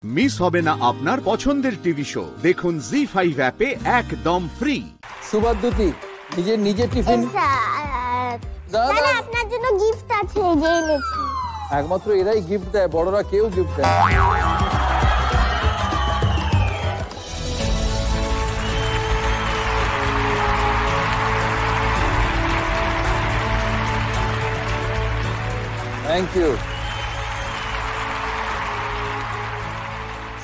Miss হবে না আপনার পছন্দের টিভি শো। দেখুন জি5 অ্যাপে একদম ফ্রি। সুভাদ্যুতি নিজের টিফিন দাদা আপনার জন্য গিফট আছে, যে এনেছি। একমাত্র এরাই গিফট দেয়, বড়রা কেউ গিফট দেয় না। Thank you.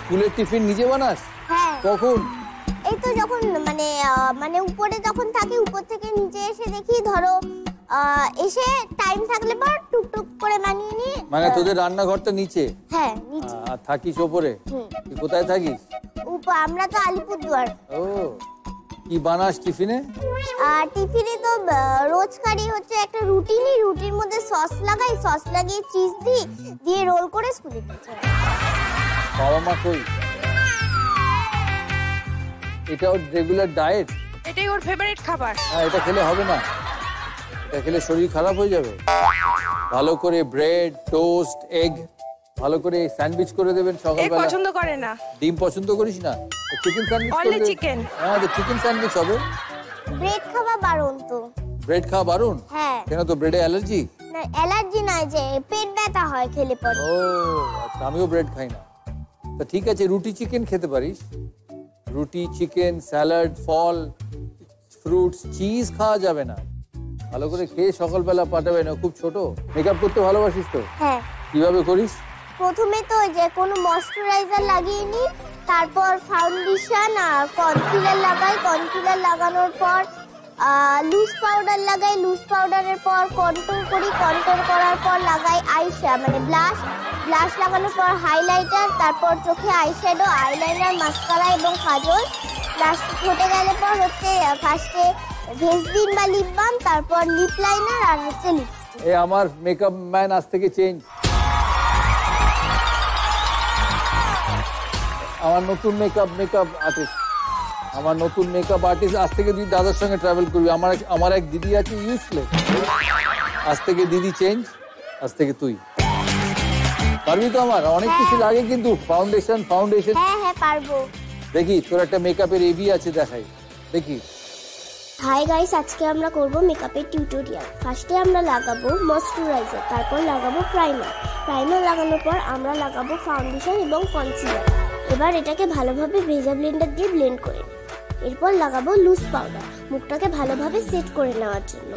স্কুলের টিফিন নিজে বানাস? হ্যাঁ। কখন? এই তো যখন মানে উপরে যখন থাকি, উপর থেকে নিচে এসে দেখি, ধরো এসে টাইম থাকলে পর টুকটুক করে বানিয়ে নি। মানে তোদের রান্নাঘরটা নিচে? হ্যাঁ নিচে। আর থাকিস ওপরে? তুই কোথায় থাকিস? আমরা তো আলিপুরদুয়ার। ও, কি বানাস টিফিনে? টিফিনে তো রোজকারই হচ্ছে একটা রুটিনই, রুটির মধ্যে সস লাগাই, সস লাগিয়ে চিজ দিয়ে রোল করে স্কুলে পাঠাই। বাবা মা কই? এটা ওর রেগুলার ডায়েট? এটাই ওর ফেভারিট খাবার। হ্যাঁ, এটা খেলে হবে না, এটা খেলে শরীর খারাপ হয়ে যাবে। ভালো করে ব্রেড, টোস্ট, এগ ভালো করে স্যান্ডউইচ করে দেবেন সকালবেলা। পছন্দ করে না। ডিম পছন্দ করিস না? Chicken sandwich only chicken. হ্যাঁ, তো চিকেন স্যান্ডউইচ হবে। ব্রেড খাওয়া বারণ তো। ব্রেড খাওয়া বারণ? হ্যাঁ। কেন, তো ব্রেডে অ্যালার্জি? না, অ্যালার্জি না, যে পেট ব্যথা হয় খেলে পরে। ও আচ্ছা, আমিও ব্রেড খাই না। তো ঠিক আছে, রুটি চিকেন খেতে পারিস। রুটি চিকেন, স্যালাড, ফল, ফ্রুটস, চিজ খাওয়া যাবে না। ভালো করে খেয়ে সকালবেলা পাঠাবে না। খুব ছোট। মেকআপ করতে ভালোবাসিস তো? হ্যাঁ। কিভাবে করিস? প্রথমে তো যে কোনো ময়শ্চারাইজার লাগিয়ে নি, তারপর ফাউন্ডেশন আর কনসিলার লাগাই, কনসিলার লাগানোর পর লুজ পাউডার লাগাই, লুজ পাউডারের পর কন্ট্রোল করি, কন্ট্রোল করার পর লাগাই মানে ব্লাশ লাগানোর পর হাইলাইটার, তারপর চোখে আইশ্যাডো, আইলাইনার, মাস্কারা এবং কাজল। লাস্ট হতে গেলে পর হচ্ছে ফার্স্টে ভেসলিন বা লিপ বাম, তারপর লিপ লাইনার আর হচ্ছে লিপস্টিক। এই আমার মেকআপ ম্যান আজ থেকে চেঞ্জ। আমার নতুন মেকআপ আর্টিস্ট, আজ থেকে তুই দাদার সঙ্গে ট্রাভেল করবি। আমার এক দিদি আছে ইউজলেস, আজ থেকে দিদি চেঞ্জ, আজ থেকে তুই পারবি তো? আমার অনেক কিছু লাগে কিন্তু, ফাউন্ডেশন। হ্যাঁ পারবো। দেখি তোর একটা মেকআপের এভি আছে, দেখাই দেখি। হাই গাইস, আজকে আমরা করব মেকআপের টিউটোরিয়াল। ফার্স্টে আমরা লাগাবো ময়শ্চারাইজার, তারপর লাগাবো প্রাইমার লাগানোর পর আমরা লাগাবো ফাউন্ডেশন এবং কনসিলার। এবার এটাকে ভালোভাবে ভেজা ব্লেন্ডার দিয়ে ব্লেন্ড করে নিই। এরপর লাগাবো লুজ পাউডার, মুখটাকে ভালোভাবে সেট করে নেওয়ার জন্য।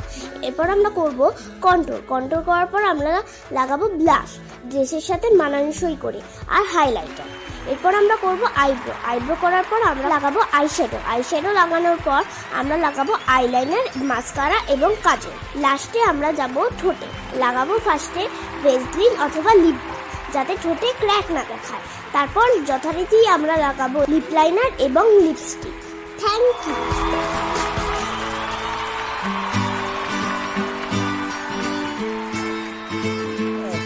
এরপর আমরা করব কন্ট্রোল করার পর আমরা লাগাবো ব্লাশ, ড্রেসের সাথে মানানসই করে, আর হাইলাইটার। এরপর আমরা করব আইব্রো করার পর আমরা লাগাবো আইশ্যাডো লাগানোর পর আমরা লাগাবো আইলাইনার, মাস্কারা এবং কাজল। লাস্টে আমরা যাব ঠোঁটে, লাগাবো ফার্স্টে ভেসলিন অথবা লিপ বাম, যাতে ঠোঁটে ক্র্যাক না দেখায়। তারপর যথারীতি আমরা লাগাবো লিপ লাইনার এবং lipstick. Thank you.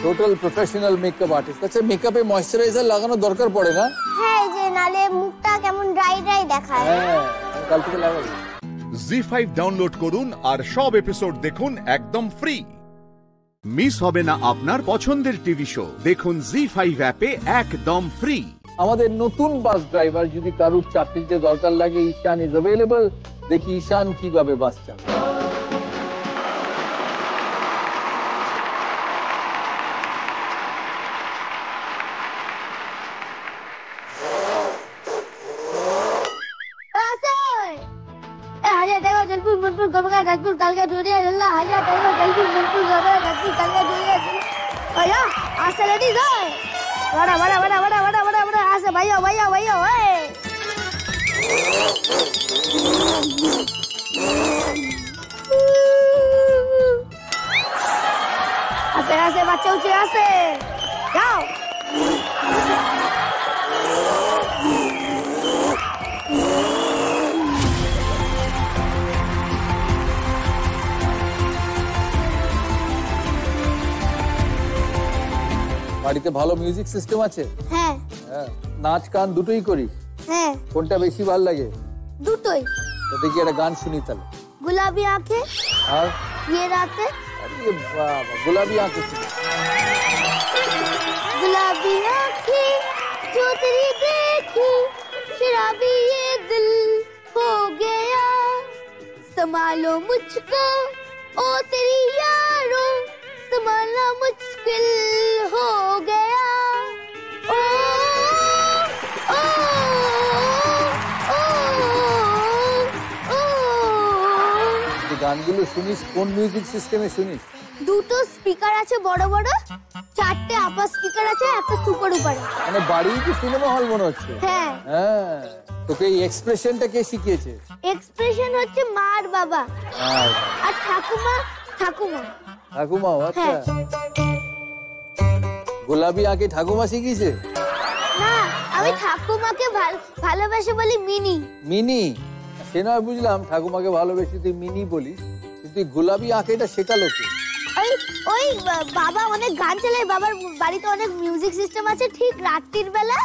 Total professional makeup artist. আচ্ছা, মেকআপে ময়শ্চারাইজার লাগানোর দরকার পড়ে না? হ্যাঁ, যে নালে মুখটা কেমন ড্রাই দেখায়। হ্যাঁ, কাল থেকে লাগাবো। জি5 ডাউনলোড করুন আর সব এপিসোড দেখুন একদম ফ্রি। মিস হবে না আপনার পছন্দের টিভি শো। দেখুন জি5 অ্যাপে একদম ফ্রি। আমাদের নতুন বাস ড্রাইভার যদি কারুর চাকরিতে দরকার লাগে, ঈশান ইজ অ্যাভেলেবল। দেখি ঈশান কিভাবে বাস চালায়। বাচ্চা উঠে আসে, যাও। বাড়িতে ভালো মিউজিক সিস্টেম আছে? হ্যাঁ। নাচ গান দুটোই করিস? হ্যাঁ। কোনটা বেশি ভালো লাগে? দুটোই। তো দেখি একটা গান শুনি তাহলে। गुलाबी आंखें और ये रातें। अरे बाबा, गुलाबी आंखें। गुलाबी आंखें जो तेरी देखी शराबी ये दिल हो गया संभालो मुझको ओ तेरी यारो संभालना मुश्किल हो गया ओ ओ ओ ओ গানগুলো শুনিস কোন মিউজিক সিস্টেমে শুনিস? দুটো স্পিকার আছে বড় বড়, চারটে আপার স্পিকার আছে, একটা সুপার উপর। মানে বাড়ি কি সিনেমা হল মনে হচ্ছে? হ্যাঁ হ্যাঁ। তোকে এই এক্সপ্রেশনটা কে শিখিয়েছে? এক্সপ্রেশন হচ্ছে মা আর বাবা আর ঠাকুমা। ঠাকুমা? আচ্ছা। গোলাপি আঁকে ঠাকুমা শিখিয়েছে? না, আমি ঠাকুমাকে ভালোবাসি বলি মিনি। মিনি? সে নয় বুঝলাম, ঠাকুমাকে ভালোবেসে তুই মিনি বলিস, কিন্তু তুই গোলাপি আঁকেটা শেখালো কে? ওই বাবা অনেক গান চালায়, বাবার বাড়িতে অনেক মিউজিক সিস্টেম আছে, ঠিক রাত্রির বেলা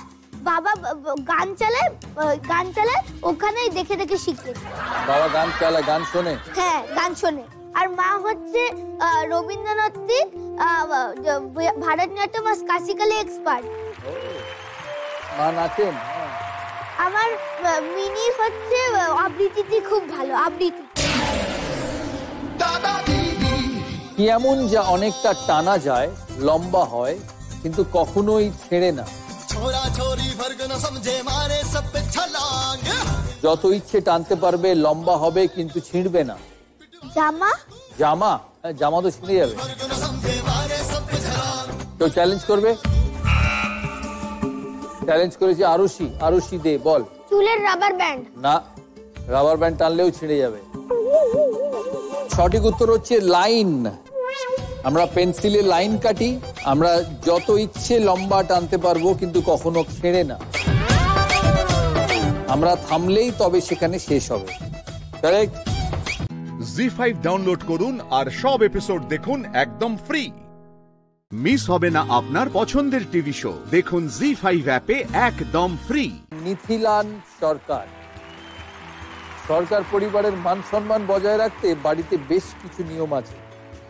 বাবা গান চালায় ওখানেই দেখে দেখে শিখে। বাবা গান চালায়, গান শোনে? হ্যাঁ, গান শোনে। আর মা হচ্ছে রবীন্দ্রনাথিক, ভারতনাট্যম আর ক্লাসিক্যালি এক্সপার্ট। মা নাচেন? আমার মিনি হচ্ছে আবৃত্তি খুব ভালো, আবৃত্তি। কি এমন যা অনেকটা টানা যায়, লম্বা হয়, কিন্তু কখনোই ছেড়ে না? যত ইচ্ছে টানতে পারবে, লম্বা হবে কিন্তু ছিঁড়বে না। জামা? জামা? জামা তো ছিঁড়ে যাবে। কেউ চ্যালেঞ্জ করবে? চ্যালেঞ্জ করেছে আরুষি। আরুষি দে, বল। চুলের রাবার ব্যান্ড? না, রাবার ব্যান্ড টানলেও ছিঁড়ে যাবে। সঠিক উত্তর হচ্ছে লাইন। আমরা পেন্সিলে লাইন কাটি, আমরা যত ইচ্ছে লম্বা টানতে পারবো কিন্তু কখনো ছেড়ে না। আমরা থামলেই তবে সেখানে শেষ হবে। কারেক্ট? জি5 ডাউনলোড করুন আর সব এপিসোড দেখুন একদম ফ্রি। মিস হবে না আপনার পছন্দের টিভি শো, দেখুন জি5 অ্যাপে একদম ফ্রি। মিথিলান সরকার। সরকার পরিবারের মান সম্মান বজায় রাখতে বাড়িতে বেশ কিছু নিয়ম আছে।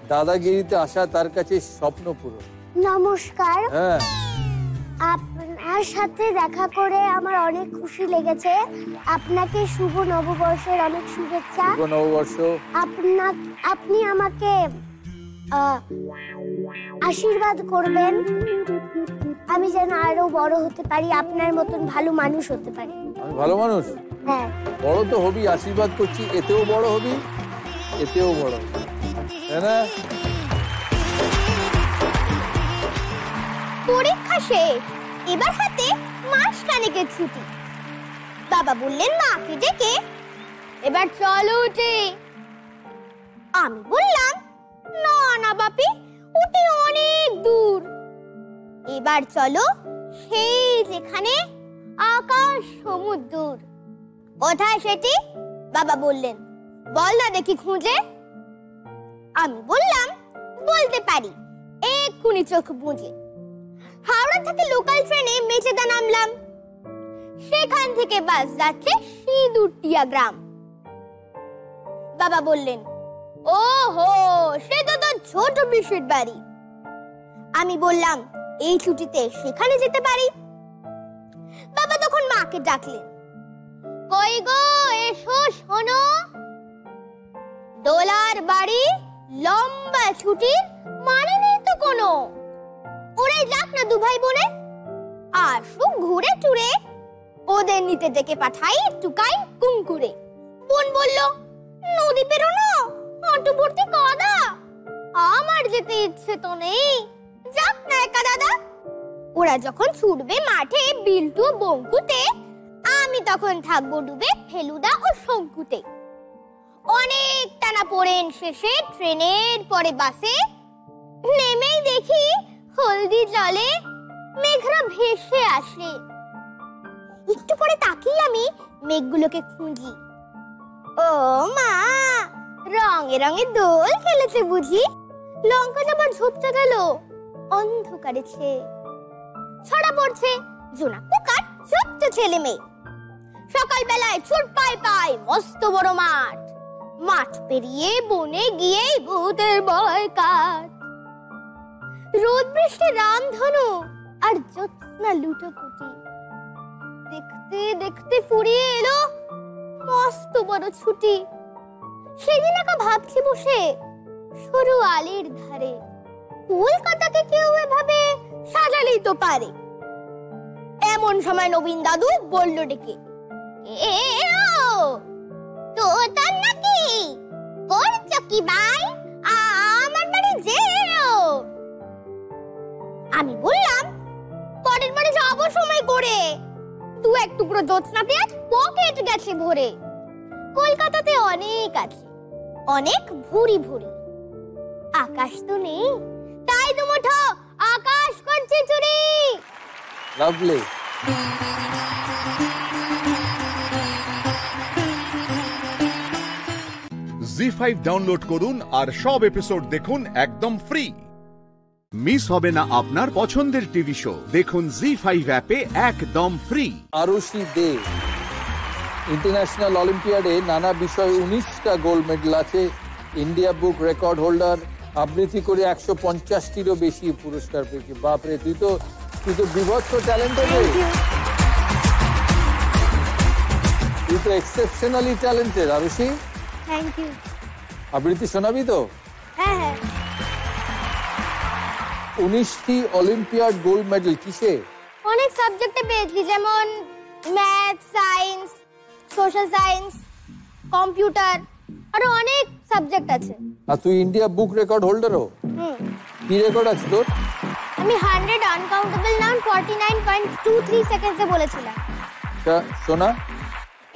দাদাগিরিতে আসা তার কাছে স্বপ্ন পূরণ। নমস্কার, হ্যাঁ, আপনার সাথে দেখা করে আমার অনেক খুশি লেগেছে। আপনাকে শুভ নববর্ষের অনেক শুভেচ্ছা। শুভ নববর্ষ। আপনি আমাকে আশীর্বাদ করবেন, আমি যেন আরো বড় হতে পারি, আপনার মতন ভালো মানুষ হতে পারি। আমি ভালো মানুষ? হ্যাঁ। বড় তো হবি, আশীর্বাদ করছি, এতেও বড় হবি, এতেও বড় হবি, তাই না? পরীক্ষা শেষ, এবার হাতে মাস খানেকের ছুটি। বাবা বললেন মাকে ডেকে, এবার চলো উঠে। আমি বললাম না না বাপি, উঠে অনেক দূর, এবার চলো সেই যেখানে আকাশ সমুদ্র। কোথায় সেটি? বাবা বললেন, বল না দেখি খুঁজে। আমি বললাম বলতে পারি, এক্ষুনি চোখ বুঝে। হাওড়া থেকে লোকাল ট্রেনে মেচেদা নামলাম, সেখান থেকে বাস যাচ্ছে সিঁদুরটিয়া গ্রাম। বাবা বললেন, ওহো, সে তো তোর ছোট পিসির বাড়ি। আমি বললাম এই ছুটিতে সেখানে যেতে পারি। বাবা তখন মাকে ডাকলেন, কই গো এসো শোনো, দোলার বাড়ি লম্বা ছুটির মানে নেই তো কোনো। ওরাই যাক না দু ভাই বোনে, আসুক ঘুরে টুরে, ওদের নিতে ডেকে পাঠাই টুকাই কুঙ্কুরে। বোন বলল, নদী পেরোনো, হাঁটু ভর্তি কাদা, আমার যেতে ইচ্ছে তো নেই, যাক না একা দাদা। ওরা যখন ছুটবে মাঠে বিল্টু বঙ্কুতে, আমি তখন থাকবো ডুবে ফেলুদা ও শঙ্কুতে। অনেক টানা পড়েন শেষে ট্রেনের পরে বাসে নেমেই দেখি হলদি জলে মেঘরা ভেসে আসে। একটু পরে তাকিয়ে আমি মেঘগুলোকে খুঁজি। ও মা, রঙে রঙে দোল খেলেছে বুঝি। লঙ্কা যাবার ঝোপটা গেল অন্ধকারে ছেয়ে, ছড়া পড়ছে জোনাক পোকার ছোট্ট ছেলে মেয়ে। সকালবেলায় ছুট পাই মস্ত বড় মাঠ, মাঠ পেরিয়ে বনে গিয়ে ভূতের ভয় কাট। রোদ বৃষ্টি রামধনু আর জ্যোৎস্না লুটোপুটি, দেখতে দেখতে ফুরিয়ে এলো মস্ত বড় ছুটি। সেদিন একা ভাবছি বসে সরু আলির ধারে, কলকাতাকে কেউ এভাবে সাজালেই তো পারে। এমন সময় নবীন দাদু বলল ডেকে, এ ও তোতার নাকি করছো কি ভাই, আমার বাড়ি যেও। আমি বললাম পরের বারে যাবো সময় করে, দু এক টুকরো জ্যোৎস্না পেঁয়াজ পকেট গেছে ভরে। কলকাতাতে অনেক আছে, অনেক ভুরি ভুরি, আকাশ তো নেই, তাই দুমুঠো আকাশ করছে চুরি। লাভলি। জি5 ডাউনলোড করুন আর সব এপিসোড দেখুন একদম ফ্রি। মিস হবে না আপনার পছন্দের টিভি শো, দেখুন জি5 অ্যাপে একদম ফ্রি। আরুষি দে ইন্টারন্যাশনাল অলিম্পিয়াডে নানা বিষয়ে 19টা গোল্ড মেডেল আছে, ইন্ডিয়া বুক রেকর্ড হোল্ডার, আবৃত্তি করে 150টিরও বেশি পুরস্কার পেয়েছে। বাপরে, তুই তো বিভৎস ট্যালেন্টেড, তুই তো exceptionally talented Arushi. Thank you. আবৃত্তি শোনাবি তো? হ্যাঁ হ্যাঁ। 19টি অলিম্পিয়াড গোল্ড মেডেল কিসে? অনেক সাবজেক্টে পেয়েছি, যেমন math, science, social science, computer, আরো অনেক সাবজেক্ট আছে। আর তুই ইন্ডিয়া বুক রেকর্ড হোল্ডারও? কি রেকর্ড আছে তোর? আমি 100 আনকাউন্টেবল নাউন 49.23 সেকেন্ডসে বলেছিলাম। শোনা।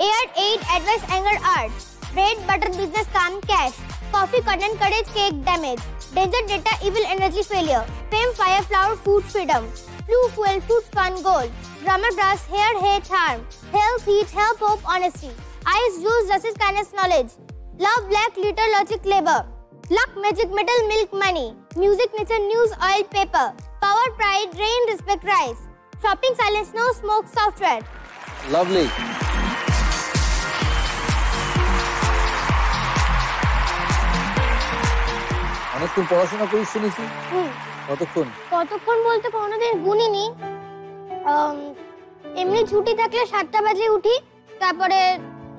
Air, aid, advice, anger, art. Bread, butter, business, calm, cash. Coffee, content, courage, cake, damage. Danger, data, evil, energy, failure. Fame, fire, flower, food, freedom. Flu, fuel, food, fun, gold. Grammar, brass, hair, hate, harm. Health, heat, help, hope, honesty. Eyes, juice, justice, kindness, knowledge. Love, black, glitter, logic, labor. Luck, magic, metal, milk, money. Music, nature, news, oil, paper. Power, pride, rain, respect, rise. Shopping, silence, snow, smoke, software. Lovely. অনেকক্ষণ পড়াশোনা করিস শুনেছি। কতক্ষণ বলতে কোনোদিন গুনিনি। এমনি ছুটি থাকলে 7টা বাজে উঠি, তারপরে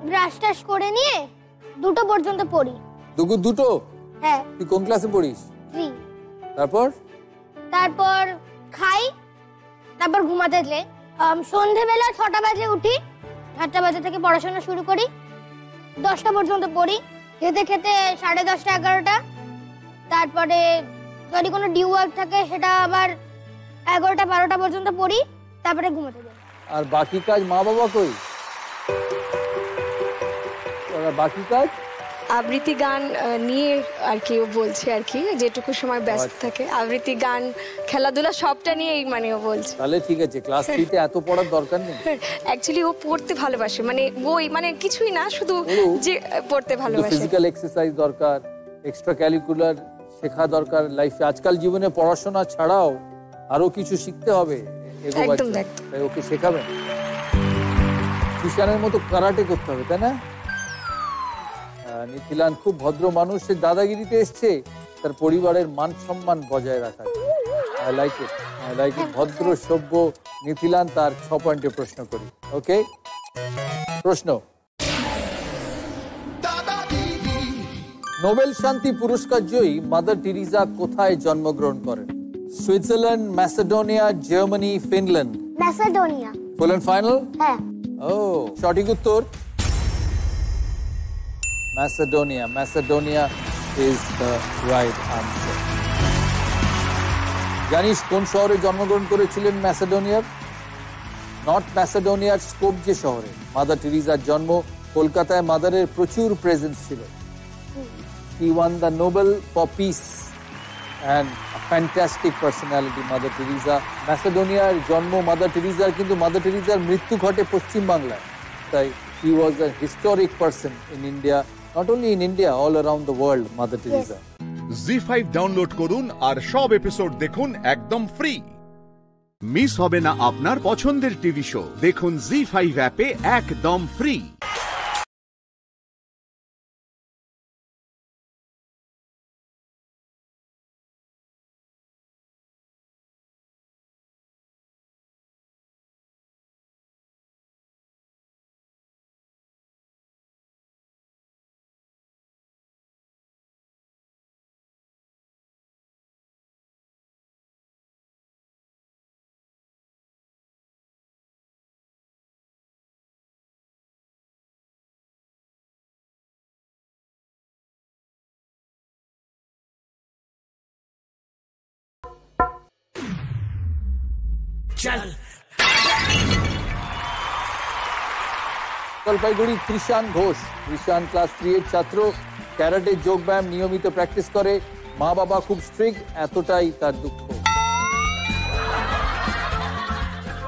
ব্রাশ টাশ করে নিয়ে 2টো পর্যন্ত পড়ি। দুটো? হ্যাঁ। তুই কোন ক্লাসে পড়িস? 3। তারপর খাই, তারপর ঘুমাতে যাই। সন্ধ্যেবেলা 6টা বাজে উঠি, 8টা বাজে থেকে পড়াশোনা শুরু করি, 10টা পর্যন্ত পড়ি। খেতে খেতে 10:30 11টা, তারপরে যদি কোনো ডিউ ওয়ার্ক থাকে সেটা আবার 11টা 12টা পর্যন্ত পড়ি, তারপরে ঘুমাতে যাই। আর বাকি কাজ মা বাবা কই? বাকি কাজ আবৃত্তি গান নিয়ে আর কি ও বলছে, আর কি যেটুকু সময় ব্যস্ত থাকে আবৃত্তি গান খেলাধুলা সবটা নিয়েই মানে ও বলছে। তাহলে ঠিক আছে, ক্লাস 3 তে এত পড়ার দরকার নেই। অ্যাকচুয়ালি ও পড়তে ভালোবাসে, মানে বই মানে কিছুই না, শুধু যে পড়তে ভালোবাসে। ফিজিক্যাল এক্সারসাইজ দরকার, এক্সট্রা ক্যারিকুলার শেখা দরকার লাইফে। আজকাল জীবনে পড়াশোনা ছাড়াও আরো কিছু শিখতে হবে। একদম তাই ওকে শেখাবেন। কিষানের মতো কারাটে করতে হবে, তাই না? নিথিলান খুব ভদ্র মানুষ, সে দাদাগিরিতে এসছে তার পরিবারের মান সম্মান বজায় রাখা। I like it. ভদ্র সভ্য নিথিলান। তার 6 পয়েন্টে প্রশ্ন করি। ওকে, প্রশ্ন। নোবেল শান্তি পুরস্কার জয়ী মাদার টেরিজা কোথায় জন্মগ্রহণ করেন? Switzerland, Macedonia, Germany, Finland? Macedonia. Full and final? হ্যাঁ। ও, সঠিক উত্তর Macedonia. Macedonia is the right answer. জানিস কোন শহরে জন্মগ্রহণ করেছিলেন ম্যাসেডোনিয়ার? নর্থ ম্যাসেডোনিয়ার স্কোপজে শহরে মাদার টেরিজার জন্ম। কলকাতায় মাদারের প্রচুর প্রেজেন্স ছিল। He won the Nobel for Peace and a fantastic personality, Mother Teresa. ম্যাসেডোনিয়ার জন্ম মাদার টেরিজার, কিন্তু মাদার টেরিজার মৃত্যু ঘটে পশ্চিম বাংলায়। তাই he was a historic person in India, not only in India, all around the world, Mother Teresa. Zee download করুন আর সব episode দেখুন একদম ফ্রি। মিস হবে না আপনার পছন্দের টিভি শো, দেখুন জি5 অ্যাপে একদম ফ্রি। জলপাইগুড়ি ত্রিশান ঘোষ। ত্রিশান ক্লাস 3 এর ছাত্র, ক্যারাটে যোগ ব্যায়াম নিয়মিত প্র্যাকটিস করে। মা বাবা খুব স্ট্রিক্ট, এতটাই তার দুঃখ।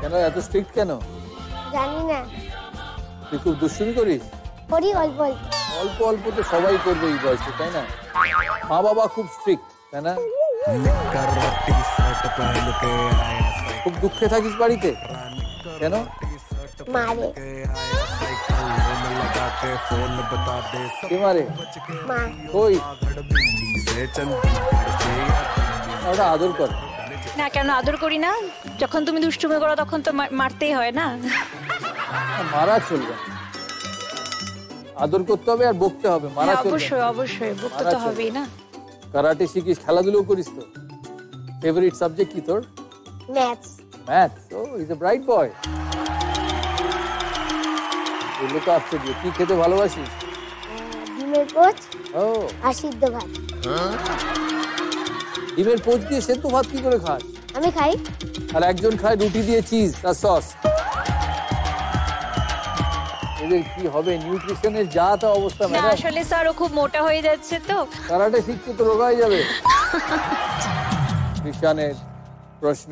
কেন এত স্ট্রিক্ট কেন? জানি না। তুই খুব দুষ্টুমি করিস? করি অল্প অল্প। অল্প অল্প তো সবাই করবে এই বয়সে, তাই না? মা বাবা খুব স্ট্রিক্ট, তাই না? খুব দুঃখে থাকিস বাড়িতে, কেন? মারে। কে মারে? মা। ওই ওটা আদর কর না। কেন আদর করি না? যখন তুমি দুষ্টুমি করো তখন তো মারতেই হয় না। মারা চলবে, আদর করতে হবে আর বকতে হবে, মারা চলবে। অবশ্যই অবশ্যই বকতে তো হবেই না। কারাটে শিখিস, খেলাধুলো করিস তো? ফেভারিট সাবজেক্ট কি তোর? ম্যাথস। ম্যাথস। ও ইজ এ ব্রাইট বয়। এগুলো তো আশ্চর্য। কি খেতে ভালোবাসিস? ডিমের পোচ ও, আর সিদ্ধ ভাত। ডিমের পোচ দিয়ে সেদ্ধ ভাত কি করে খাস? আমি খাই। আর একজন খায় রুটি দিয়ে চিজ আর সস। এদের কি হবে? নিউট্রিশনের যা তা অবস্থা। না আসলে স্যার ও খুব মোটা হয়ে যাচ্ছে তো। কারাটে শিখতে তো রোগা হয়ে যাবে। ত্রিশানের প্রশ্ন,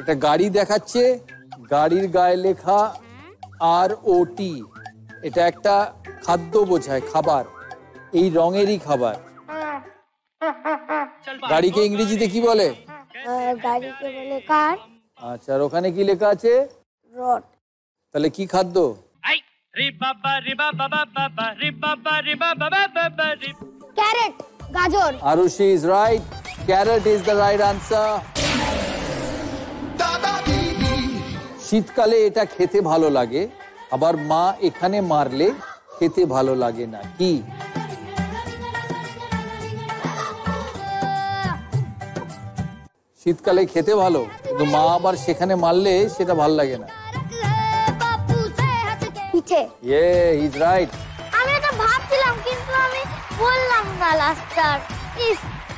একটা গাড়ি দেখাচ্ছে, গাড়ির গায়ে লেখা ROT। এটা একটা খাদ্য বোঝায়, খাবার। এই রঙেরই খাবার। গাড়িকে ইংরেজিতে কি বলে? গাড়িকে বলে কার। আচ্ছা, আর ওখানে কি লেখা আছে? রড। তাহলে কি খাদ্য? ক্যারেট, গাজর। Arushi is right. Carrot is the right answer. শীতকালে এটা খেতে ভালো লাগে, আবার মা এখানে মারলে খেতে ভালো লাগে না। কি? শীতকালে খেতে ভালো, কিন্তু মা আবার সেখানে মারলে সেটা ভালো লাগে না। পিঠে। Yeah, he's right. আমি এটা ভাবছিলাম কিন্তু আমি বললাম না লাস্টার।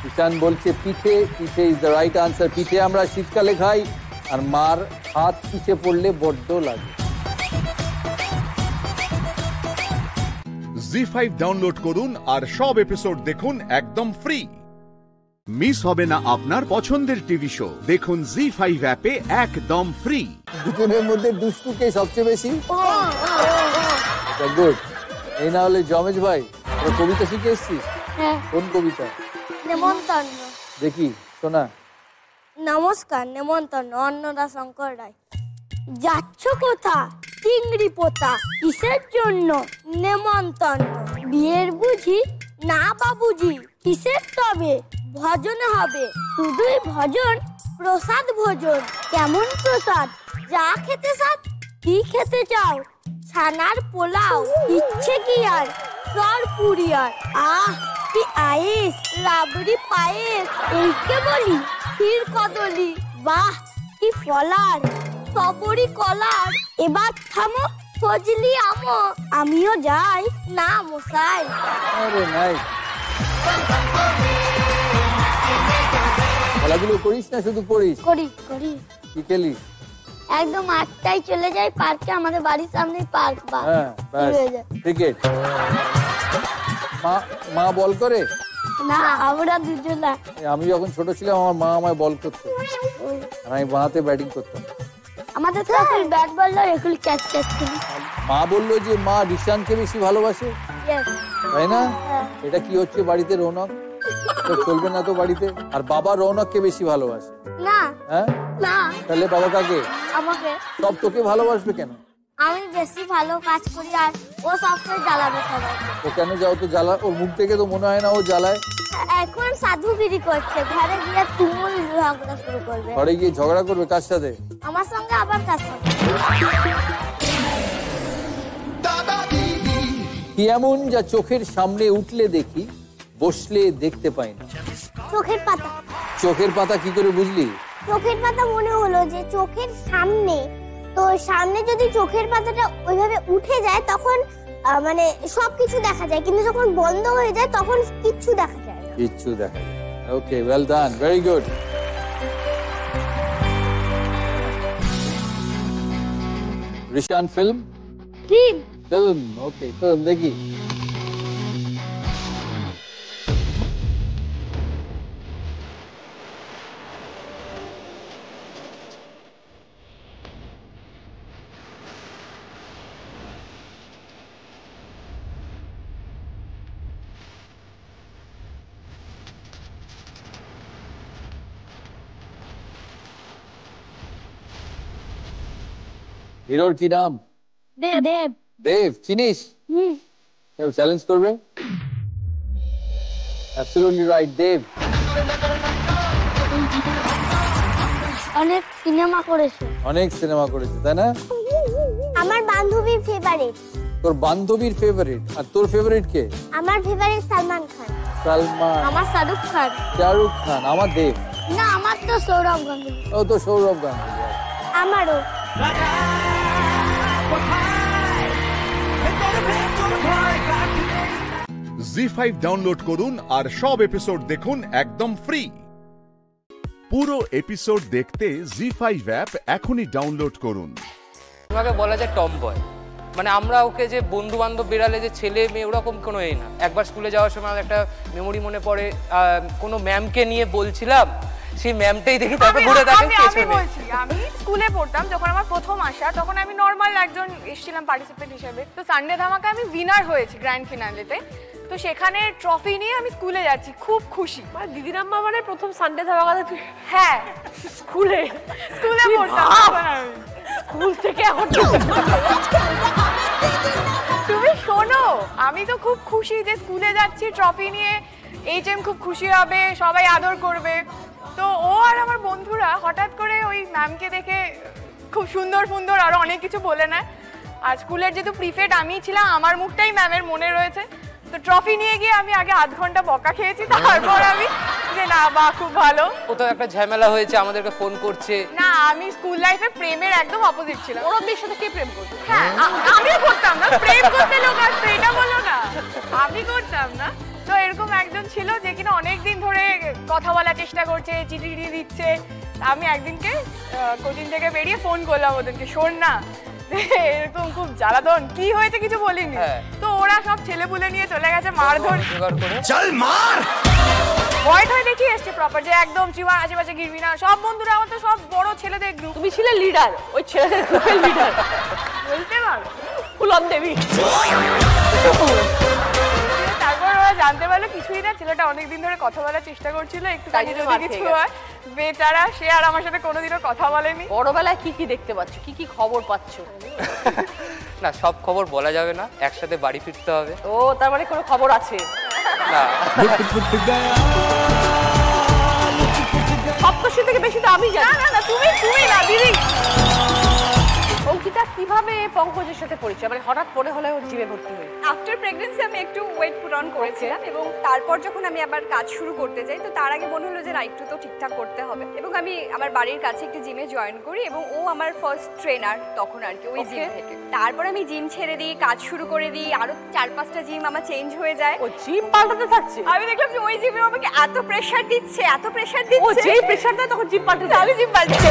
কিষান বলছে পিঠে। পিঠে ইজ দ্য রাইট আনসার। পিঠে আমরা শীতকালে খাই, আর মার হাত পিঠে পড়লে বড্ড লাগে। জি5 ডাউনলোড করুন আর সব এপিসোড দেখুন একদম ফ্রি। মিস হবে না আপনার পছন্দের টিভি শো, দেখুন জি5 অ্যাপে একদম ফ্রি। দুজনের মধ্যে দুষ্টু কে সবচেয়ে বেশি? গুড। এই না হলে জমেজ ভাই, তোরা কবিতা শিখে এসছিস? হ্যাঁ। কোন কবিতা? নেমন্তন্ন। দেখি শোনা। নমস্কার, নেমন্তন্ন, অন্নদা শঙ্কর রায়। যাচ্ছ কোথা চিংড়ি পোতা, কিসের জন্য নেমন্তন্ন? বিয়ের বুঝি না বাবুজি, কিসের তবে ভজনে হবে? শুধুই ভজন, প্রসাদ ভোজন। কেমন প্রসাদ? যা খেতে সাথ। কি খেতে চাও? ছানার পোলাও, ইচ্ছে কি আর সর পুরিয়ার। আহ কি আইস, রাবড়ি পায়েস, এইকে বলি ক্ষীর কদলি। বাহ কি ফলার, সবরি কলার। এবার থামো ফজলি আমো, আমিও যাই না মশাই। আরে নাই, খেলাধুলো করিস না শুধু পড়িস? করি করি। কি খেলিস? একদম 8টায় চলে যাই পার্কে, আমাদের বাড়ির সামনে পার্ক। হ্যাঁ, ক্রিকেট। মা বল করে না, আমরা দুজনা। আমি যখন ছোট ছিলাম আমার মা আমায় বল করতো, আর আমি বাঁহাতে ব্যাটিং করতাম। আমাদের তো এখন ব্যাট বল নয়, এখন ক্যাচ খেলি। মা বললো যে মা রিশানকে বেশি ভালোবাসে, তাই না? এটা কি হচ্ছে বাড়িতে? রৌনক তো চলবে না তো বাড়িতে। আর বাবা রৌনককে বেশি ভালোবাসে না। হ্যাঁ না, তাহলে বাবা কাকে? আমাকে। সব তোকে ভালোবাসবে কেন? আমি বেশি ভালো কাজ করি আর ও সবসময় জ্বালাবে সবাই। ও কেন যাও তো জ্বালা? ওর মুখ থেকে তো মনে হয় না ও জ্বালায়। এখন সাধুগিরি করছে, ঘরে গিয়ে তুমুল ঝগড়া শুরু করবে। ঘরে গিয়ে ঝগড়া করবে কার সাথে? আমার সঙ্গে আবার কাজ করবে। কি এমন যা চোখের সামনে উঠলে দেখি, বসলে দেখতে পাই না? চোখের পাতা। চোখের পাতা কি করে বুঝলি? চোখের পাতা মনে হলো যে চোখের সামনে, তো সামনে যদি চোখের পাতাটা ওইভাবে উঠে যায় তখন মানে সবকিছু দেখা যায়, কিন্তু যখন বন্ধ হয়ে যায় তখন কিচ্ছু দেখা যায় না। কিচ্ছু দেখা যায়। Okay, well done. Very good. Rishan, film? Film. Okay, film. Dekhi. হিরোর কি নাম? দেব। চিনিস? কেউ চ্যালেঞ্জ করবে? Absolutely right, দেব। অনেক সিনেমা করেছে। অনেক সিনেমা করেছে, তাই না? আমার বান্ধবীর ফেভারিট। তোর বান্ধবীর ফেভারিট। আর তোর ফেভারিট কে? আমার ফেভারিট সালমান খান। সালমান। আমার শাহরুখ খান। শাহরুখ খান। আমার দেব। না, আমার তো সৌরভ গাঙ্গুলি। ও তো সৌরভ গাঙ্গুলি। আমারও। জি5 ডাউনলোড করুন আর সব এপিসোড দেখুন একদম ফ্রি। পুরো এপিসোড দেখতে জি5 অ্যাপ এখনই ডাউনলোড করুন। তোমাকে বলা যায় টম বয়, মানে আমরা ওকে যে বন্ধু বান্ধব বেড়ালে যে ছেলে মেয়ে ওরকম কোনো এই না। একবার স্কুলে যাওয়ার সময় আমার একটা মেমোরি মনে পড়ে, কোনো ম্যামকে নিয়ে বলছিলাম, সেই ম্যামটাই দেখি তারপর ঘুরে দেখেন আমি স্কুলে পড়তাম যখন আমার প্রথম আসা, তখন আমি নর্মাল একজন এসেছিলাম পার্টিসিপেন্ট হিসেবে। তো সানডে ধামাকা আমি উইনার হয়েছি গ্র্যান্ড ফিনালেতে। তো সেখানে ট্রফি নিয়ে আমি স্কুলে যাচ্ছি, খুব খুশি। দিদির আম্মা মানে প্রথম সানডে ধামাকাতে? হ্যাঁ, স্কুলে পড়তাম স্কুল থেকে এখন তুমি শোনো, আমি তো খুব খুশি যে স্কুলে যাচ্ছি ট্রফি নিয়ে, HM খুব খুশি হবে, সবাই আদর করবে। তো ও আর আমার বন্ধুরা হঠাৎ করে ওই ম্যামকে দেখে খুব সুন্দর আরো অনেক কিছু বলে নেয়। আর স্কুলের যেহেতু প্রিফেক্ট আমি ছিলাম, আমার মুখটাই ম্যামের মনে রয়েছে। তো ট্রফি নিয়ে গিয়ে আমি আগে আধ ঘন্টা বকা খেয়েছি, তারপর আমি যে না বা খুব ভালো। কোথাও একটা ঝামেলা হয়েছে, আমাদেরকে ফোন করছে। না, আমি স্কুল লাইফে প্রেমের একদম অপোজিট ছিলাম। ওর মেয়ের সাথে কে প্রেম করতো? হ্যাঁ, আমিও করতাম না, প্রেম করতে লোক আসতো এটা বলো না, আমি করতাম না। তো এরকম একজন ছিল যে কিনা অনেকদিন ধরে কথা বলার চেষ্টা করছে, চিঠি দিচ্ছে। আমি একদিনকে কোচিং থেকে বেরিয়ে ফোন করলাম ওদেরকে, শোন না এরকম খুব জ্বালাতন, কি হয়েছে কিছু বলিনি। তো ওরা সব ছেলেপুলে নিয়ে চলে গেছে মারধর, চল মার ভয় ঠয় দেখিয়ে এসছে প্রপার, যে একদম চিমা আশেপাশে গিরবি না। সব বন্ধুরা আমার তো সব বড় ছেলেদের গ্রুপ। তুমি ছিলে লিডার, ওই ছেলেদের গ্রুপের লিডার বলতে পারো, ফুলন দেবী। তারপর ওরা জানতে পারলো কিছুই না, ছেলেটা অনেকদিন ধরে কথা বলার চেষ্টা করছিল, একটুখানি যদি কিছু হয়। বেচারা, সে আর আমার সাথে কোনোদিনও কথা বলেনি। বড়বেলায় কি কি দেখতে পাচ্ছ, কি কি খবর পাচ্ছ? না, সব খবর বলা যাবে না, একসাথে বাড়ি ফিরতে হবে। ও, তার মানে কোনো খবর আছে? না, সপ্তর্ষি থেকে বেশি তো আমি জানি। না, তুমি না দিদি। অঙ্কিতা কিভাবে পঙ্কজের সাথে পরিচয়, মানে হঠাৎ পড়ে হলে ওর জিমে ভর্তি হয়ে? আফটার প্রেগন্যান্সি আমি একটু ওয়েট পুট অন করেছিলাম, এবং তারপর যখন আমি আবার কাজ শুরু করতে যাই, তো তার আগে মনে হলো যে না, একটু তো ঠিকঠাক করতে হবে। এবং আমি আমার বাড়ির কাছে একটি জিমে জয়েন করি, এবং ও আমার ফার্স্ট ট্রেনার তখন আর কি, ওই জিম থেকে। তারপর আমি জিম ছেড়ে দিই, কাজ শুরু করে দিই, আরো 4-5টা জিম আমার চেঞ্জ হয়ে যায়। ও জিম পাল্টাতে থাকছে? আমি দেখলাম যে ওই জিমে আমাকে এত প্রেশার দিচ্ছে। ও যেই প্রেশার দেয় তখন জিম পাল্টাতে? আমি জিম পাল্টাতে।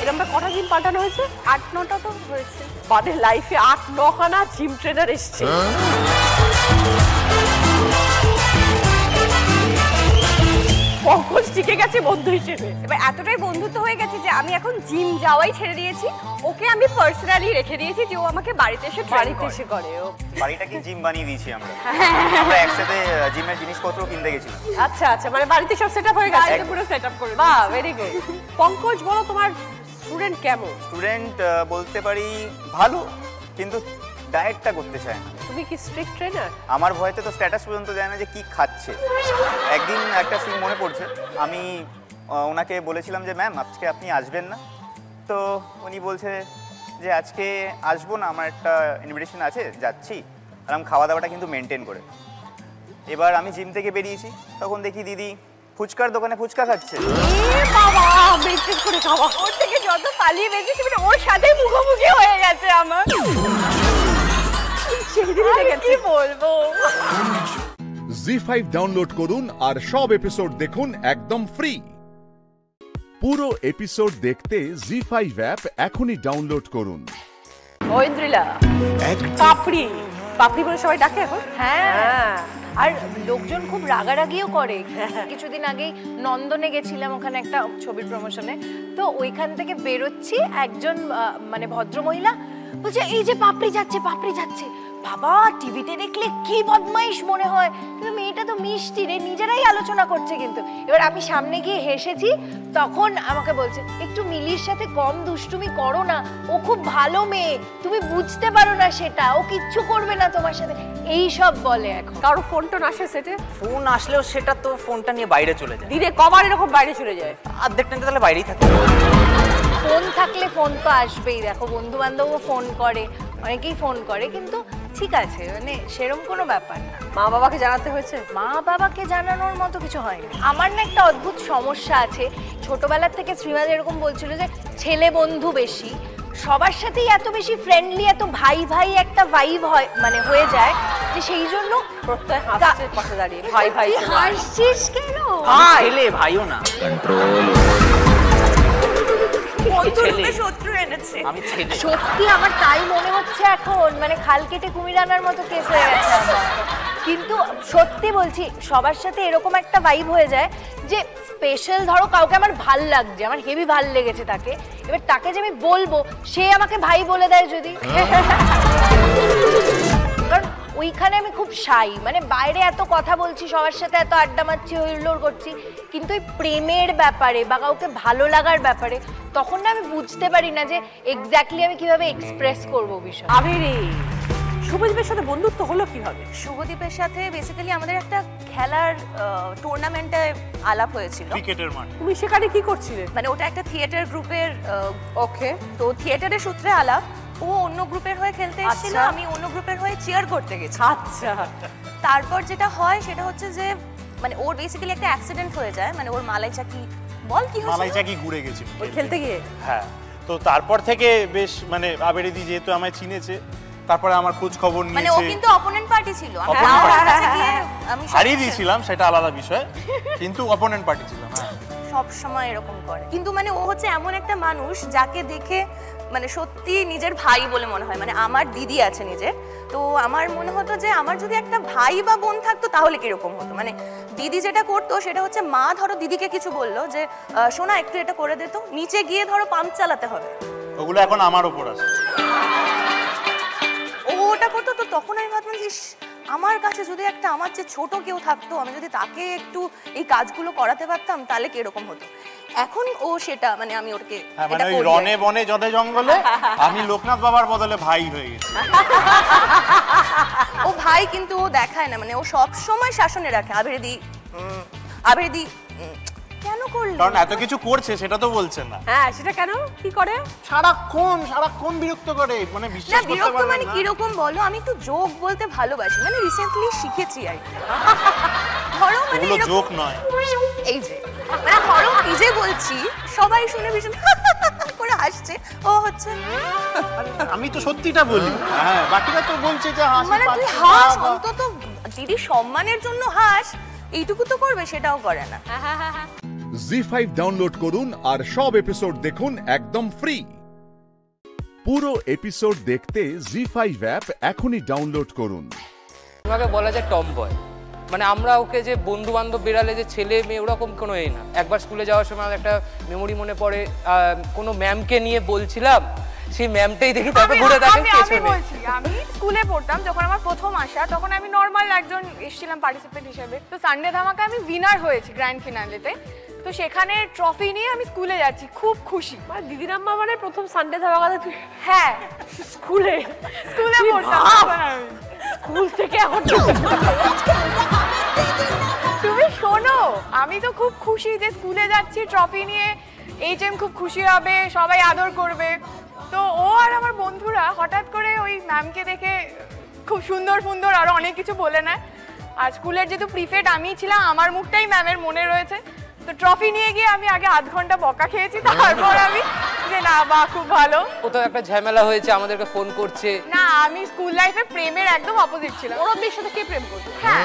এরকম কটা জিম পাল্টানো হয়েছে? 8-9টা তো হয়েছে। মানে লাইফে 8-9খানা জিম ট্রেনার এসছে। পঙ্কজ টিকে গেছে বন্ধু হিসেবে। এবার এতটাই বন্ধুত্ব হয়ে গেছে যে আমি এখন জিম যাওয়াই ছেড়ে দিয়েছি। ওকে আমি পার্সোনালি রেখে দিয়েছি যে ও আমাকে বাড়িতে এসে করে। ও বাড়িটাকে জিম বানিয়ে দিয়েছি আমরা। আমরা একসাথে জিমের জিনিসপত্র কিনতে গেছিলাম। আচ্ছা, মানে বাড়িতে সব সেটআপ হয়ে গেছে? পুরো সেটআপ করে। বাহ, ভেরি গুড। পঙ্কজ, বলো তোমার স্টুডেন্ট কেমন? স্টুডেন্ট বলতে পারি ভালো, কিন্তু ডায়েটটা করতে চায় না। তুমি কি স্ট্রিক্ট ট্রেনার? আমার ভয়তে তো স্ট্যাটাস পর্যন্ত দেয় না যে কি খাচ্ছে। একদিন একটা সিন মনে পড়ছে, আমি ওনাকে বলেছিলাম যে ম্যাম আজকে আপনি আসবেন না? তো উনি বলছে যে আজকে আসবো না, আমার একটা ইনভিটেশন আছে, যাচ্ছি। আর আমি খাওয়া দাওয়াটা কিন্তু মেনটেন করে। এবার আমি জিম থেকে বেরিয়েছি, তখন দেখি দিদি ফুচকার দোকানে ফুচকা খাচ্ছে। মেনটেন করে খাওয়া। ওর থেকে যত পালিয়ে বেঁচেছি, মানে ওর সাথে মুখোমুখি হয়ে গেছে আমার। কি বলবো। জি5 ডাউনলোড করুন আর সব এপিসোড দেখুন একদম ফ্রি। পুরো এপিসোড দেখতে জি5 অ্যাপ এখনই ডাউনলোড করুন। ঐন্দ্রিলা পাপড়ি পাপড়ি বলে সবাই ডাকে এখন। হ্যাঁ, আর লোকজন খুব রাগারাগিও করে। কিছুদিন আগেই নন্দনে গেছিলাম, ওখানে একটা ছবির প্রমোশনে, তো ওইখান থেকে বেরোচ্ছি, একজন মানে ভদ্রমহিলা বলছে এই যে পাপড়ি যাচ্ছে, পাপড়ি যাচ্ছে। বাবা, টিভিতে দেখলে কি বদমাইশ মনে হয়, কিন্তু মেয়েটা তো মিষ্টি রে, নিজেরাই আলোচনা করছে। কিন্তু এবার আমি সামনে গিয়ে হেসেছি, তখন আমাকে বলছে একটু মিলির সাথে কম দুষ্টুমি করো না, ও খুব ভালো মেয়ে, তুমি বুঝতে পারো না সেটা, ও কিচ্ছু করবে না তোমার সাথে, এই সব বলে। এখন কারো ফোন টোন আসে সেটে? ফোন আসলেও সেটা তো ফোনটা নিয়ে বাইরে চলে যায়। দিনে কবার এরকম বাইরে চলে যায়? অর্ধেকটা তাহলে বাইরেই থাকে। ফোন থাকলে ফোন তো আসবেই। দেখো, বন্ধু বান্ধবও ফোন করে, অনেকেই ফোন করে, কিন্তু ঠিক আছে, মানে সেরকম কোনো ব্যাপার না। মা বাবাকে জানাতে হয়েছে? মা বাবাকে জানানোর মতো কিছু হয়নি। আমার না একটা অদ্ভুত সমস্যা আছে, ছোটবেলার থেকে শ্রীমা এরকম বলছিল যে ছেলে বন্ধু বেশি, সবার সাথেই এত বেশি ফ্রেন্ডলি, এত ভাই ভাই একটা ভাইব হয়, মানে হয়ে যায়, যে সেই জন্য প্রত্যয় হাসছে পাশে দাঁড়িয়ে, ভাই ভাই। হাসছিস কেন? ছেলে ভাইও না, কন্ট্রোল। সত্যি আমার তাই মনে হচ্ছে এখন, মানে খাল কেটে কুমির আনার মতো কেস হয়ে গেছে আমার। কিন্তু সত্যি বলছি, সবার সাথে এরকম একটা ভাইব হয়ে যায় যে স্পেশাল, ধরো কাউকে আমার ভাল লাগছে, আমার হেভি ভাল লেগেছে তাকে, এবার তাকে যে আমি বলবো, সে আমাকে ভাই বলে দেয় যদি, কারণ ওইখানে আমি খুব শাই, মানে বাইরে এত কথা বলছি, সবার সাথে এত আড্ডা মারছি, হুল্লোড় করছি, কিন্তু ওই প্রেমের ব্যাপারে বা কাউকে ভালো লাগার ব্যাপারে তখন না আমি বুঝতে পারি না যে এক্স্যাক্টলি আমি কিভাবে এক্সপ্রেস করবো বিষয়। আবেরে শুভদীপের সাথে বন্ধুত্ব হলো কিভাবে? শুভদীপের সাথে বেসিক্যালি আমাদের একটা খেলার টুর্নামেন্টে আলাপ হয়েছিল, ক্রিকেটের মাঠে। তুমি সেখানে কি করছিলে? মানে ওটা একটা থিয়েটার গ্রুপের, ওকে, তো থিয়েটারের সূত্রে আলাপ। ও অন্য গ্রুপের হয়ে খেলতে এসেছিল, আমি অন্য গ্রুপের হয়ে চিয়ার করতে গেছি। আচ্ছা, তারপর যেটা হয় সেটা হচ্ছে যে মানে ওর বেসিক্যালি একটা অ্যাক্সিডেন্ট হয়ে যায়, মানে ওর মালাই চাকি, বল কি হয়েছিল? মালাই চাকি ঘুরে গেছে ওই খেলতে গিয়ে। হ্যাঁ, তো তারপর থেকে বেশ মানে আবেরেদি যেহেতু আমায় চিনেছে, তারপরে আমার খোঁজ খবর নিয়েছে। মানে ও কিন্তু অপোনেন্ট পার্টি ছিল, আমি হারিয়ে দিয়েছিলাম, সেটা আলাদা বিষয়, কিন্তু অপোনেন্ট পার্টি ছিল। হ্যাঁ, সব সময় এরকম করে, কিন্তু মানে ও হচ্ছে এমন একটা মানুষ যাকে দেখে মানে সত্যি নিজের ভাই বলে মনে হয়। মানে আমার দিদি আছে নিজের, তো আমার মনে হতো যে আমার যদি একটা ভাই বা বোন থাকতো তাহলে কিরকম হতো। মানে দিদি যেটা করতো সেটা হচ্ছে, মা ধরো দিদিকে কিছু বললো যে সোনা একটু এটা করে দিত, নিচে গিয়ে ধরো পাম্প চালাতে হবে, ওগুলো এখন আমার উপর আছে। ও ওটা করতো, তো তখন আমি ভাবতাম যে আমার কাছে যদি একটা আমার যে ছোট কেউ থাকতো, আমি যদি তাকে একটু এই কাজগুলো করাতে পারতাম তাহলে কিরকম হতো। এখন ও সেটা মানে আমি ওকে মানে ওই রনে বনে জলে জঙ্গলে আমি লোকনাথ বাবার বদলে ভাই হয়ে গেছি। ও ভাই কিন্তু ও দেখায় না, মানে ও সব সময় শাসনে রাখে। আবেরেদি আবেরেদি কেন করলি? কারণ এত কিছু করছে সেটা তো বলছেন না। হ্যাঁ, সেটা কেন, কি করে? সারাক্ষণ বিরক্ত করে, মানে বিশ্বাস করতে বিরক্ত পারবেন মানে না। কিরকম বলো? আমি একটু জোক বলতে ভালোবাসি, মানে রিসেন্টলি শিখেছি আর কি। ধরো মানে এগুলো জোক নয়, এই যে মানে ধরো কি যে বলছি, সবাই শুনে ভীষণ করে হাসছে, ও হচ্ছে আমি তো সত্যিটা বলি। হ্যাঁ, বাকিরা তো বলছে যে হাসি, মানে তুই হাস, অন্তত দিদি সম্মানের জন্য হাস, এইটুকু তো করবে, সেটাও করে না। জি5 ডাউনলোড করুন আর সব এপিসোড দেখুন একদম ফ্রি। পুরো এপিসোড দেখতে জি5 অ্যাপ এখনই ডাউনলোড করুন। তোমাকে বলা যায় টম বয়, মানে আমরা ওকে যে বন্ধু বান্ধব বেড়ালে যে ছেলে মেয়ে ওরকম কোনো এই না। একবার স্কুলে যাওয়ার সময় একটা মেমোরি মনে পড়ে, কোনো ম্যামকে নিয়ে বলছিলাম, সেই ম্যামটাই দেখি তারপর ঘুরে দেখেন আমি বলছি, আমি স্কুলে পড়তাম যখন আমার প্রথম আসা, তখন আমি নর্মাল একজন এসেছিলাম পার্টিসিপেন্ট হিসেবে। তো সানডে ধামাকা আমি উইনার হয়েছি গ্র্যান্ড ফিনালেতে, তো সেখানে ট্রফি নিয়ে আমি স্কুলে যাচ্ছি, খুব খুশি। দিদির আম্মা মানে প্রথম সানডে ধামাকাতে? হ্যাঁ, স্কুলে পড়তাম আমি। স্কুল থেকে এখন তুমি শোনো, আমি তো খুব খুশি যে স্কুলে যাচ্ছি ট্রফি নিয়ে, এইচএম খুব খুশি হবে, সবাই আদর করবে। তো ও আর আমার বন্ধুরা হঠাৎ করে ওই ম্যামকে দেখে খুব সুন্দর সুন্দর আরো অনেক কিছু বলে নেয়। আর স্কুলের যেহেতু প্রিফেক্ট আমি ছিলাম, আমার মুখটাই ম্যামের মনে রয়েছে। তো ট্রফি নিয়ে গিয়ে আমি আগে আধ ঘন্টা বকা খেয়েছি, তারপর আমি যে না বা খুব ভালো। কোথাও একটা ঝামেলা হয়েছে আমাদেরকে ফোন করছে। না আমি স্কুল লাইফে প্রেমের একদম অপোজিট ছিলাম। ওর মেয়ের সাথে কে প্রেম করতো? হ্যাঁ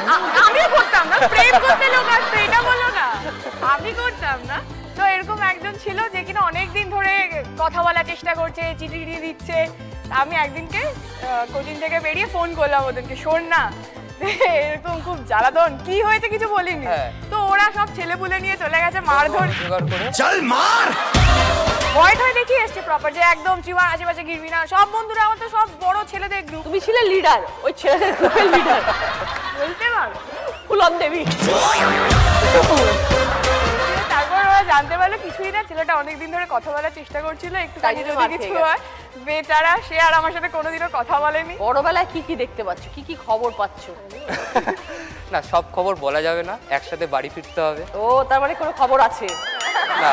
আমিও করতাম না, প্রেম করতে লোক আসতো এটা বলো না, আমি করতাম না। তো এরকম একজন ছিল যে কিনা অনেকদিন ধরে কথা বলার চেষ্টা করছে, চিঠি দিয়ে দিচ্ছে। আমি একদিনকে কোচিং থেকে বেরিয়ে ফোন করলাম ওদেরকে, শোন না এরকম খুব জ্বালাতন, কি হয়েছে কিছু বলিনি। তো ওরা সব ছেলেপুলে নিয়ে চলে গেছে মারধর, চল মার ভয় ঠয় দেখিয়ে এসছে প্রপার, যে একদম চিমার আশেপাশে গিরবি না। সব বন্ধুরা আমার তো সব বড় ছেলেদের গ্রুপ। তুমি ছিলে লিডার, ওই ছেলেদের গ্রুপের লিডার বলতে পারো ফুলন দেবী। তারপর ওরা জানতে পারলো কিছুই না, ছেলেটা অনেকদিন ধরে কথা বলার চেষ্টা করছিল, একটুখানি যদি কিছু হয়। বেচারা, সে আর আমার সাথে কোনোদিনও কথা বলেনি। বড়বেলায় কি কি দেখতে পাচ্ছ, কি কি খবর পাচ্ছ? না সব খবর বলা যাবে না, একসাথে বাড়ি ফিরতে হবে। ও তার মানে কোনো খবর আছে? না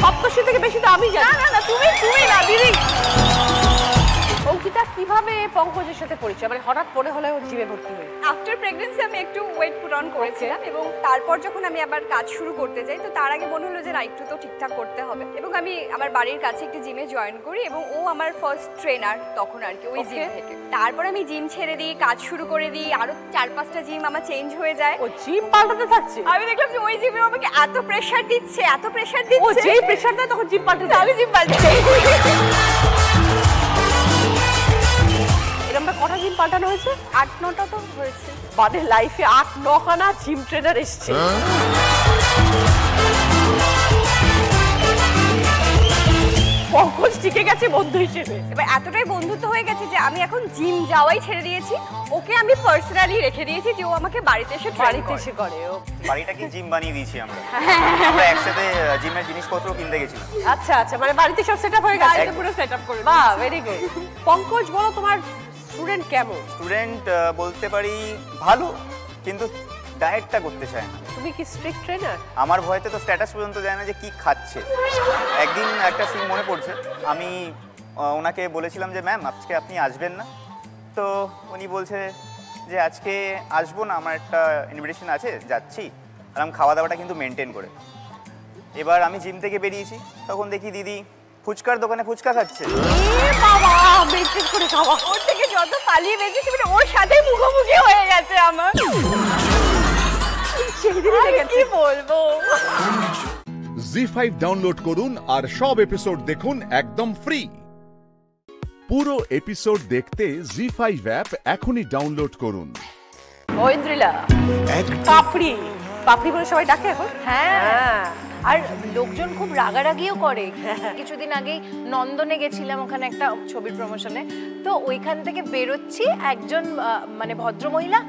সপ্তর্ষি থেকে বেশি তো আমি জানি। না তুমি না দিদি। অঙ্কিতা কিভাবে পঙ্কজের সাথে পরিচয়, মানে হঠাৎ পড়ে হলে ওর জিমে ভর্তি হয়ে? আফটার প্রেগন্যান্সি আমি একটু ওয়েট পুট অন করেছিলাম এবং তারপর যখন আমি আবার কাজ শুরু করতে যাই তো তার আগে মনে হলো যে না একটু তো ঠিকঠাক করতে হবে এবং আমি আমার বাড়ির কাছে একটি জিমে জয়েন করি এবং ও আমার ফার্স্ট ট্রেনার তখন আর কি ওই জিম থেকে। তারপর আমি জিম ছেড়ে দিই, কাজ শুরু করে দিই, আরো 4-5টা জিম আমার চেঞ্জ হয়ে যায়। ও জিম পাল্টাতে থাকছে। আমি দেখলাম যে ওই জিমে আমাকে এত প্রেসার দিচ্ছে, এত প্রেসার ও দিচ্ছে। যেই প্রেসার দেয় তখন জিম পাল্টাতে, আমি জিম পাল্টাতে। এরকম কটা জিম পাল্টানো হয়েছে? 8-9টা তো হয়েছে। বাদের লাইফে 8-9খানা জিম ট্রেনার এসছে। পঙ্কজ টিকে গেছে বন্ধু হিসেবে। এবার এতটাই বন্ধুত্ব হয়ে গেছে যে আমি এখন জিম যাওয়াই ছেড়ে দিয়েছি, ওকে আমি পার্সোনালি রেখে দিয়েছি যে ও আমাকে বাড়িতে এসে করে। ও বাড়িটাকে জিম বানিয়ে দিয়েছি আমরা। আমরা একসাথে জিমের জিনিসপত্র কিনতে গেছিলাম। আচ্ছা আচ্ছা, মানে বাড়িতে সব সেটআপ হয়ে গেছে? পুরো সেটআপ করে। বাহ, ভেরি গুড। পঙ্কজ বলো তোমার স্টুডেন্ট কেমন? স্টুডেন্ট বলতে পারি ভালো, কিন্তু ডায়েটটা করতে চায় না। তুমি কি স্ট্রিক্ট ট্রেনার? আমার ভয়তে তো স্ট্যাটাস পর্যন্ত জানে না যে কি খাচ্ছে। একদিন একটা সিন মনে পড়ছে, আমি ওনাকে বলেছিলাম যে ম্যাম আজকে আপনি আসবেন না, তো উনি বলছে যে আজকে আসবো না, আমার একটা ইনভিটেশন আছে যাচ্ছি, আর আমি খাওয়া দাওয়াটা কিন্তু মেনটেন করে। এবার আমি জিম থেকে বেরিয়েছি, তখন দেখি দিদি ফুচকার দোকানে ফুচকা খাচ্ছে। বাবা, মেনটেন করে খাওয়া। ওর থেকে যত পালিয়ে বেরিয়েছি মানে ওর সাথেই মুখোমুখি হয়ে গেছে আমার। কি বলবো। জি5 ডাউনলোড করুন আর সব এপিসোড দেখুন একদম ফ্রি। পুরো এপিসোড দেখতে জি5 অ্যাপ এখনই ডাউনলোড করুন। ঐন্দ্রিলা, পাপড়ি পাপড়ি বলে সবাই ডাকে এখন? হ্যাঁ, আর লোকজন খুব রাগারাগিও করে। কিছুদিন আগেই নন্দনে গেছিলাম, ওখানে একটা ছবির প্রমোশনে, তো ওইখান থেকে বেরোচ্ছি, একজন মানে ভদ্রমহিলা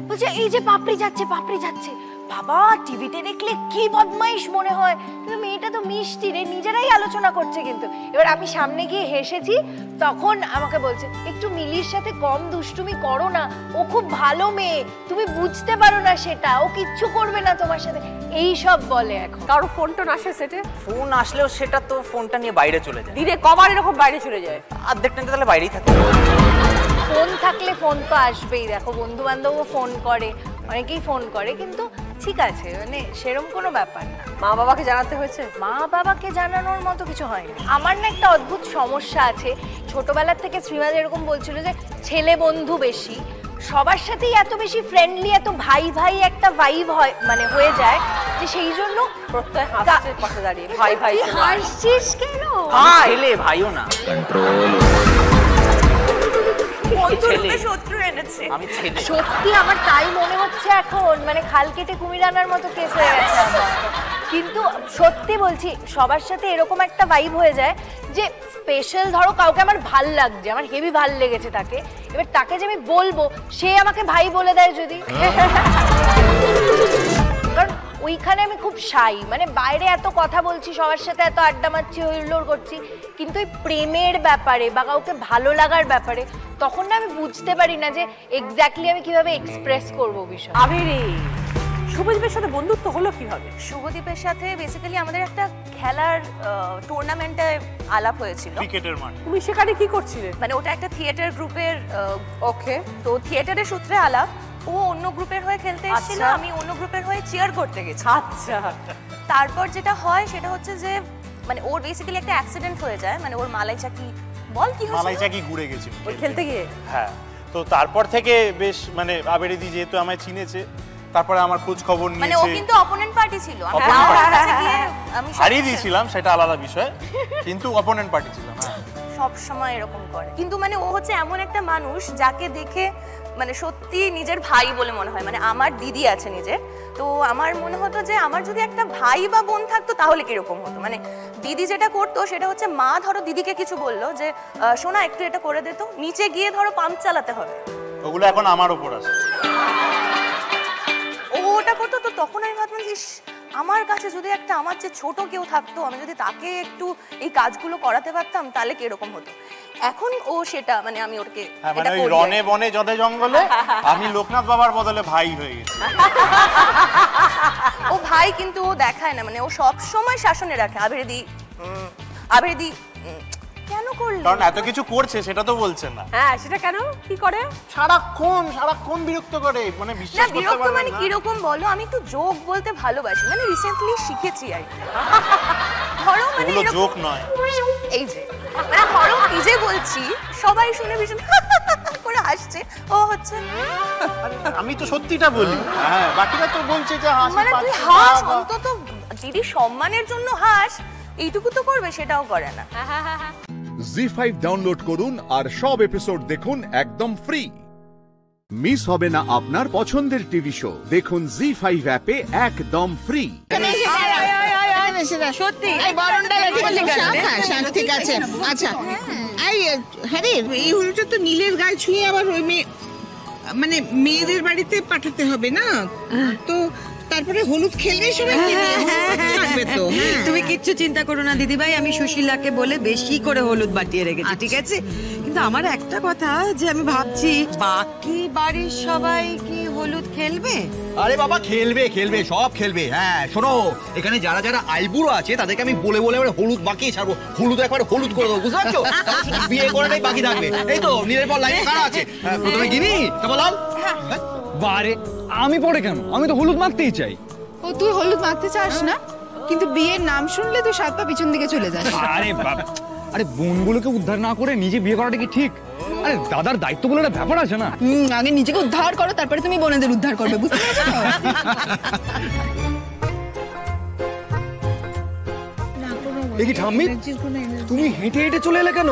বলছে এই যে পাপড়ি যাচ্ছে, পাপড়ি যাচ্ছে। বাবা, টিভিতে দেখলে কি বদমাইশ মনে হয়, কিন্তু মেয়েটা তো মিষ্টি রে, নিজেরাই আলোচনা করছে। কিন্তু এবার আমি সামনে গিয়ে হেসেছি, তখন আমাকে বলছে একটু মিলির সাথে কম দুষ্টুমি করো না, ও খুব ভালো মেয়ে, তুমি বুঝতে পারো না সেটা, ও কিচ্ছু করবে না তোমার সাথে, এই সব বলে। এখন কারো ফোন টোন আসে সেটে? ফোন আসলেও সেটা তো ফোনটা নিয়ে বাইরে চলে যায়। দিনে কবার এরকম বাইরে চলে যায়? অর্ধেকটা তাহলে বাইরেই থাকে। ফোন থাকলে ফোন তো আসবেই, দেখো বন্ধু বান্ধবও ফোন করে, অনেকেই ফোন করে, কিন্তু ঠিক আছে, মানে সেরকম কোনো ব্যাপার না। মা বাবাকে জানাতে হয়েছে? মা বাবাকে জানানোর মতো কিছু হয়নি। আমার না একটা অদ্ভুত সমস্যা আছে, ছোটবেলার থেকে শ্রীমা যেরকম বলছিল যে ছেলে বন্ধু বেশি, সবার সাথেই এত বেশি ফ্রেন্ডলি, এত ভাই ভাই একটা ভাইব হয়, মানে হয়ে যায়, যে সেই জন্য প্রত্যয় হাসছে পাশে দাঁড়িয়ে, ভাই ভাই। হাসছিস কেন? ছেলে ভাইও না, কন্ট্রোল। শত্রু এনেছে। আমি ছেলে। সত্যি আমার তাই মনে হচ্ছে এখন, মানে খাল কেটে কুমির আনার মতো কেস হয়ে গেছে আমার। কিন্তু সত্যি বলছি, সবার সাথে এরকম একটা ভাইব হয়ে যায় যে স্পেশাল, ধরো কাউকে আমার ভাল লাগছে, আমার হেভি ভাল লেগেছে তাকে, এবার তাকে যে আমি বলবো, সে আমাকে ভাই বলে দেয় যদি, কারণ ওইখানে আমি খুব শাই, মানে বাইরে এত কথা বলছি, সবার সাথে এত আড্ডা মারছি, হইল্লোড় করছি, কিন্তু ওই প্রেমের ব্যাপারে বা কাউকে ভালো লাগার ব্যাপারে তখন না আমি বুঝতে পারি না যে এক্স্যাক্টলি আমি কিভাবে এক্সপ্রেস করবো বিষয়। আবেরে শুভদীপের সাথে বন্ধুত্ব হলো কিভাবে? শুভদীপের সাথে বেসিক্যালি আমাদের একটা খেলার টুর্নামেন্টে আলাপ হয়েছিল, ক্রিকেটের মাঠ। তুমি সেখানে কি করছিলে? মানে ওটা একটা থিয়েটার গ্রুপের, ওকে, তো থিয়েটারের সূত্রে আলাপ, ও অন্য গ্রুপের হয়ে খেলতে এসেছিল, আমি অন্য গ্রুপের হয়ে চিয়ার করতে গেছি। আচ্ছা, তারপর যেটা হয় সেটা হচ্ছে যে মানে ওর বেসিক্যালি একটা অ্যাক্সিডেন্ট হয়ে যায়, মানে ওর মালাই চাকি বল কি হয়েছিল, মালাই চাকি ঘুরে গেছিল খেলতে গিয়ে। হ্যাঁ, তো তারপর থেকে বেশ মানে আবেরিদি যেহেতু আমায় চিনেছে, তারপরে আমার খোঁজ খবর নিয়েছে। মানে ও কিন্তু অপোনেন্ট পার্টি ছিল, আমি হারিয়ে দিয়েছিলাম সেটা আলাদা বিষয়, কিন্তু অপোনেন্ট পার্টি ছিলাম। সব সময় এরকম করে, কিন্তু মানে ও হচ্ছে এমন একটা মানুষ যাকে দেখে মানে সত্যি নিজের ভাই বলে মনে হয়। মানে আমার দিদি আছে নিজের, তো আমার মনে হতো যে আমার যদি একটা ভাই বা বোন থাকতো তাহলে কিরকম হতো। মানে দিদি যেটা করতো সেটা হচ্ছে, মা ধরো দিদিকে কিছু বললো যে সোনা একটু এটা করে দিত, নিচে গিয়ে ধরো পাম্প চালাতে হবে, ওগুলো এখন আমার উপর আছে। ও ওটা করতো, তো তখন আমি ভাবতাম যে আমার কাছে যদি একটা আমার যে ছোট কেউ থাকতো, আমি যদি তাকে একটু এই কাজগুলো করাতে পারতাম তাহলে কিরকম হতো। এখন ও সেটা মানে আমি ওকে মানে ওই রনে বনে জলে জঙ্গলে আমি লোকনাথ বাবার বদলে ভাই হয়ে গেছি। ও ভাই কিন্তু ও দেখায় না, মানে ও সব সময় শাসনে রাখে। আবেরিদি কেন করলি? কারণ এত কিছু করছে সেটা তো বলছেন না। হ্যাঁ, সেটা কেন কি করে? সারাক্ষণ বিরক্ত করে, মানে বিশ্বাস করতে বিরক্ত পারবেন মানে না। কিরকম বলো, আমি একটু জোক বলতে ভালোবাসি, মানে রিসেন্টলি শিখেছি আর কি। ধরো মানে ওগুলো জোক নয়, এই যে মানে ধরো কি যে বলছি, সবাই শুনে ভীষণ করে হাসছে, ও হচ্ছে আমি তো সত্যিটা বলি। হ্যাঁ, বাকিরা তো বলছে যে হাসি মানে তুই হাস, অন্তত দিদি সম্মানের জন্য হাস, এইটুকু তো করবে, সেটাও করে না। জি5 ডাউনলোড করুন আর সব এপিসোড দেখুন একদম ফ্রি। মিস হবে না আপনার পছন্দের টিভি শো, দেখুন জি5 অ্যাপে একদম ফ্রি। সত্যি ঠিক আছে। আচ্ছা, হ্যাঁ রে, এই হলুদটা তো নীলের গায়ে ছুঁয়ে আবার ওই মানে মেয়েদের বাড়িতে পাঠাতে হবে না, তো তারপরে হলুদ খেলবে সবাই থাকবে তো। তুমি কিচ্ছু চিন্তা করো না দিদিভাই, আমি সুশীলাকে বলে বেশি করে হলুদ বাটিয়ে রেখেছি, ঠিক আছে? কিন্তু আমার একটা কথা, যে আমি ভাবছি বাকি বাড়ির সবাই কি হলুদ খেলবে? আরে বাবা, খেলবে খেলবে, সব খেলবে। হ্যাঁ শোনো, এখানে যারা যারা আইবুড়ো আছে তাদেরকে আমি বলে বলে হলুদ বাকিয়ে ছাড়বো, হলুদ একবার হলুদ করে দেবো, বুঝতে পারছো? বিয়ে করাটাই বাকি থাকবে। এই তো নীলের পর লাইন কারা আছে, প্রথমে গিনি, তারপর লাল। বারে আমি পরে কেন? আমি তো হলুদ মাখতেই চাই। ও, তুই হলুদ মাখতে চাস না, কিন্তু বিয়ের নাম শুনলে তুই সাত পা পিছন দিকে চলে যাস। আরে বাবা, আরে বোনগুলোকে উদ্ধার না করে নিজে বিয়ে করাটা কি ঠিক? আরে দাদার দায়িত্ব বলে একটা ব্যাপার আছে না। আগে নিজেকে উদ্ধার করো, তারপরে তুমি বোনেদের উদ্ধার করবে, বুঝতে পেরেছো? দেখি ঠাম্মি, তুমি হেঁটে হেঁটে চলে এলে কেন?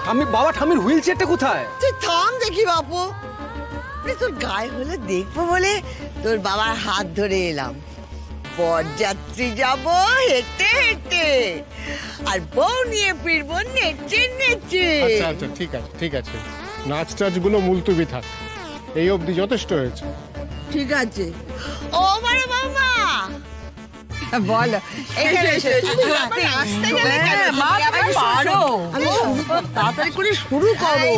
ঠাম্মি, বাবা ঠাম্মির হুইল চেয়ারটা কোথায়? তুই থাম দেখি বাপু, তোর গায়ে হলে দেখবো বলে তোর বাবার হাত ধরে এলাম। বরযাত্রী যাবো হেঁটে হেঁটে, আর বউ নিয়ে ফিরবো নেচে নেচে। আচ্ছা ঠিক আছে ঠিক আছে, নাচ টাচ গুলো মুলতুবি থাক, এই অবধি যথেষ্ট হয়েছে। ঠিক আছে। ও মানে বাবা বলো, তাড়াতাড়ি করে শুরু করো।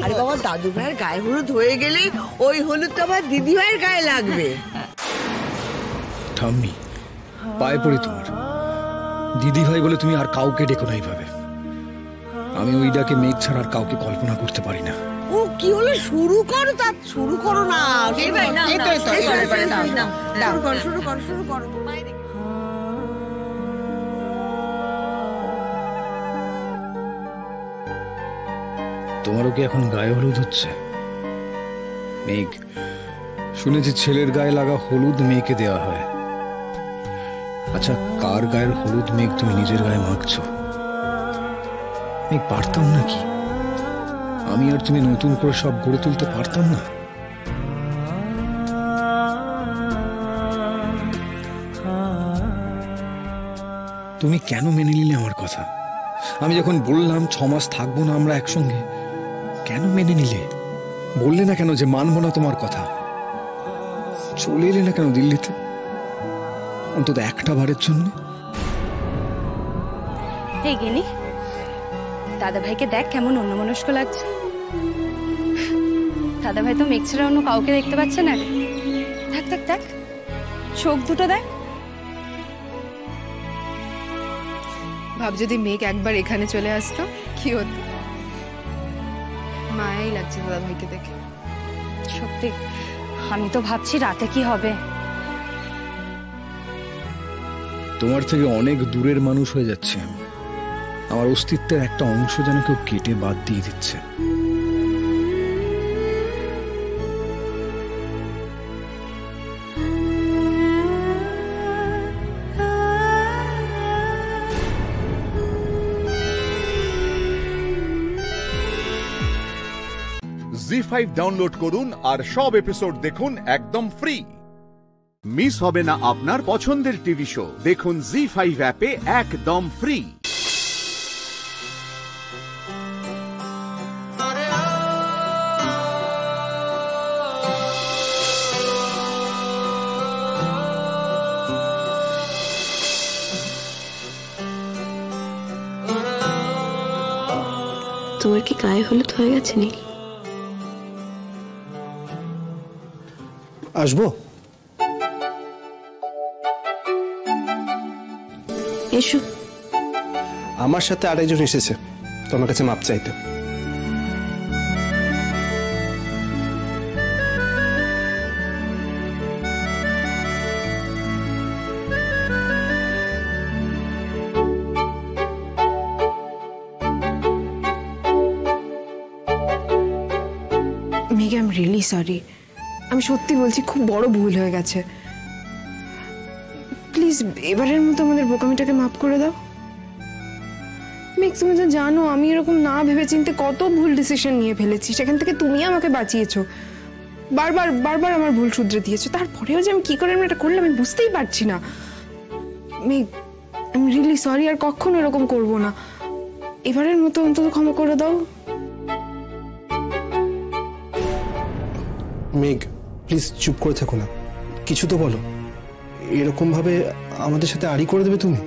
আরে বাবা, দাদু ভাইয়ের গায়ে হলুদ হয়ে গেলে ওই হলুদটা আবার দিদি ভাইয়ের গায়ে লাগবে। ঠাম্মি, পায়ে পড়ি তোমার, দিদি ভাই বলে তুমি আর কাউকে ডেকো না এইভাবে। আমি ওই ডাকে মেঘ ছাড়া আর কাউকে কল্পনা করতে পারি না। ও কি হলো, শুরু করো, তা শুরু করো না। শুরু করো। তোমারও কি এখন গায়ে হলুদ হচ্ছে? মেঘ, শুনেছি ছেলের গায়ে লাগা হলুদ মেয়েকে দেওয়া হয়। আচ্ছা, কার গায়ের হলুদ মেঘ তুমি নিজের গায়ে মাখছো? মেঘ, পারতাম নাকি আমি আর তুমি নতুন করে সব গড়ে তুলতে পারতাম না? তুমি কেন মেনে নিলে আমার কথা? আমি যখন বললাম 6 মাস থাকবো না আমরা একসঙ্গে, কেন মেনে নিলে? বললে না কেন যে মানবো না তোমার কথা? চলে এলে না কেন দিল্লিতে, অন্তত একটা বারের জন্য? এই গেলি, দাদা ভাইকে দেখ কেমন অন্যমনস্ক লাগছে। দাদা ভাই তো মেঘ ছাড়া অন্য কাউকে দেখতে পাচ্ছে না রে। দেখ দেখ দেখ, চোখ দুটো দেখ। ভাব যদি মেঘ একবার এখানে চলে আসতো, কি হতো? মায়াই লাগছে দাদা ভাইকে দেখে। সত্যি আমি তো ভাবছি রাতে কি হবে। তোমার থেকে অনেক দূরের মানুষ হয়ে যাচ্ছে আমি। আমার অস্তিত্বের একটা অংশ যেন কেউ কেটে বাদ দিয়ে দিচ্ছে। জি5 ডাউনলোড করুন আর সব এপিসোড দেখুন একদম ফ্রি। মিস হবে না আপনার পছন্দের টিভি শো, দেখুন জি5 অ্যাপে একদম ফ্রি। তোমার কি গায়ে হলুদ হয়ে গেছে নীল? আসবো? এসো। আমার সাথে আরেকজন এসেছে তোমার কাছে মাপ চাইতে। মেঘ, আই এম রিয়েলি সরি। আমি সত্যি বলছি, খুব বড় ভুল হয়ে গেছে। প্লিজ এবারের মতো আমাদের বোকামিটাকে মাফ করে দাও। মেঘ, তুমি তো জানো আমি এরকম না ভেবেচিন্তে কত ভুল ডিসিশন নিয়ে ফেলেছি। সেখান থেকে তুমি আমাকে বাঁচিয়েছো, বারবার বারবার আমার ভুল শুধরে দিয়েছো। তারপরেও যে আমি কি করে এটা করলাম আমি বুঝতেই পারছি না। মেঘ, আই এম রিয়েলি সরি, আর কখনো এরকম করবো না। এবারের মতো অন্তত ক্ষমা করে দাও। মেঘ, প্লিজ চুপ করে থাকো না, কিছু তো বলো। এরকম ভাবে আমাদের সাথে আড়ি করে দেবে তুমি?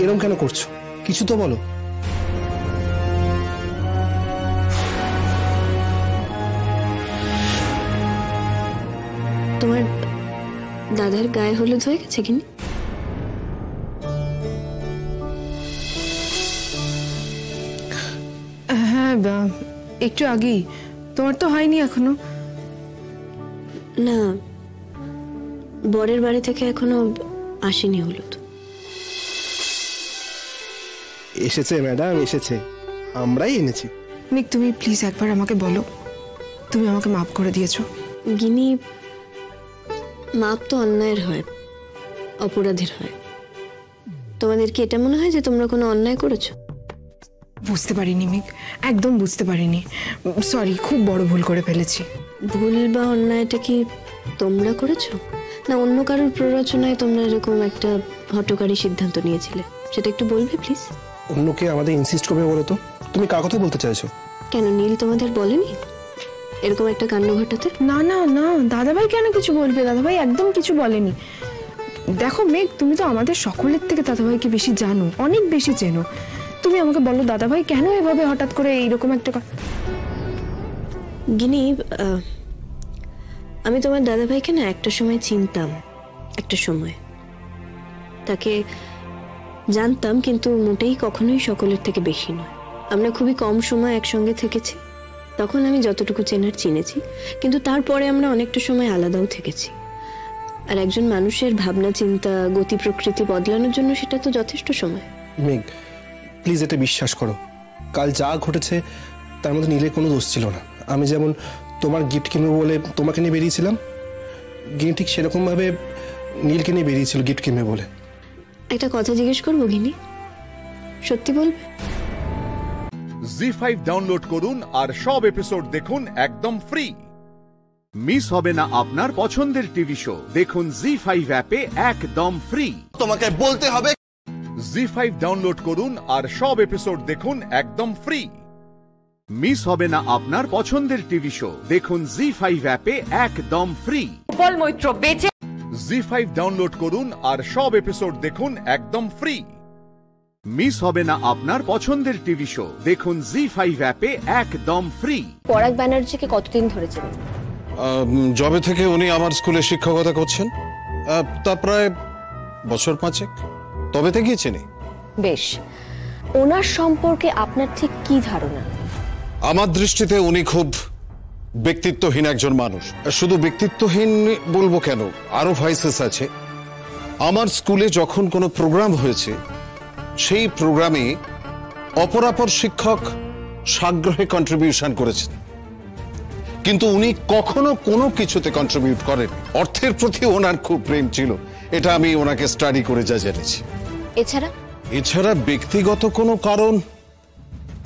এরকম কেন করছো? কিছু তো বলো। তোমার দাদার গায়ে হলুদ হয়ে গেছে কিনা? হ্যাঁ, একটু আগেই। তোমার তো হয়নি এখনো? না, বরের বাড়ি থেকে এখনো আসেনি হলুদ। এসেছে ম্যাডাম, এসেছে, আমরাই এনেছি। নিক, তুমি প্লিজ একবার আমাকে বলো তুমি আমাকে মাফ করে দিয়েছো। গিনি, মাপ তো অন্যায়ের হয়, অপরাধের হয়। তোমাদের কি এটা মনে হয় যে তোমরা কোনো অন্যায় করেছো? বুঝতে পারিনি মিক, একদম বুঝতে পারিনি। সরি, খুব বড় ভুল করে ফেলেছি। ভুল বা অন্যায়টা কি তোমরা করেছো, না অন্য কারোর প্ররোচনায় তোমরা এরকম একটা হঠকারী সিদ্ধান্ত নিয়েছিলে? সেটা একটু বলবে প্লিজ। অন্যকে আমাদের ইনসিস্ট করবে বলো তো? তুমি কার কথা বলতে চাইছো? কেন, নীল তোমাদের বলেনি এরকম একটা কাণ্ড ঘটাতে? না না না, দাদাভাই কেন কিছু বলবে? দাদাভাই একদম কিছু বলেনি। দেখো মেঘ, তুমি তো আমাদের সকলের থেকে দাদাভাইকে বেশি জানো, অনেক বেশি চেনো। তুমি আমাকে বলো দাদাভাই কেন এভাবে হঠাৎ করে এইরকম একটা গিনি, আমি তোমার দাদাভাইকে না একটা সময় চিনতাম, একটা সময় তাকে জানতাম, কিন্তু মোটেই কখনোই সকলের থেকে বেশি নয়। আমরা খুবই কম সময় একসঙ্গে থেকেছি, তখন আমি যতটুকু চেনার চিনেছি, কিন্তু তারপরে আমরা অনেকটা সময় আলাদাও থেকেছি। আর একজন মানুষের ভাবনা চিন্তা গতি প্রকৃতি বদলানোর জন্য সেটা তো যথেষ্ট সময়। মেঘ, প্লিজ এটা বিশ্বাস করো, কাল যা ঘটেছে তার মধ্যে নীলের কোনো দোষ ছিল না। আমি যেমন তোমার গিফট কিনবো বলে তোমাকে নিয়ে বেরিয়েছিলাম, গিনি ঠিক সেরকম ভাবে নীলকে নিয়ে বেরিয়েছিল গিফট কিনবে বলে। একটা কথা জিজ্ঞেস করবো গিনি, সত্যি বলবে? জি5 ডাউনলোড করুন আর সব এপিসোড দেখুন একদম ফ্রি। মিস হবে না আপনার পছন্দের টিভি শো, দেখুন জি5 অ্যাপে একদম ফ্রি। তোমাকে বলতে হবে। জি5 ডাউনলোড করুন আর সব এপিসোড দেখুন একদম ফ্রি। মিস হবে না আপনার পছন্দের টিভি শো, দেখুন জি5 অ্যাপে একদম ফ্রি। বল মৈত্র বেঁচে। জি5 ডাউনলোড করুন আর সব এপিসোড দেখুন একদম ফ্রি। মিস হবে না আপনার পছন্দের টিভি শো, দেখুন জি5 অ্যাপে একদম ফ্রি। পরাগ ব্যানার্জিকে কতদিন ধরে চেনেন? জবে থেকে উনি আমার স্কুলে শিক্ষকতা করছেন, তা প্রায় বছর 5 তবে থেকেই চিনি। বেশ, ওনার সম্পর্কে আপনার ঠিক কি ধারণা? আমার দৃষ্টিতে উনি খুব ব্যক্তিত্বহীন একজন মানুষ। শুধু ব্যক্তিত্বহীন বলবো কেন, আরো ভাইসেস আছে। আমার স্কুলে যখন কোনো প্রোগ্রাম হয়েছে সেই প্রোগ্রামে অপরাপর শিক্ষক সাগ্রহে কন্ট্রিবিউশন করেছেন, কিন্তু উনি কখনো কোনো কিছুতে কন্ট্রিবিউট করেন। অর্থের প্রতি ওনার খুব প্রেম ছিল, এটা আমি ওনাকে স্টাডি করে যা জেনেছি। এছাড়া ব্যক্তিগত কোনো কারণ,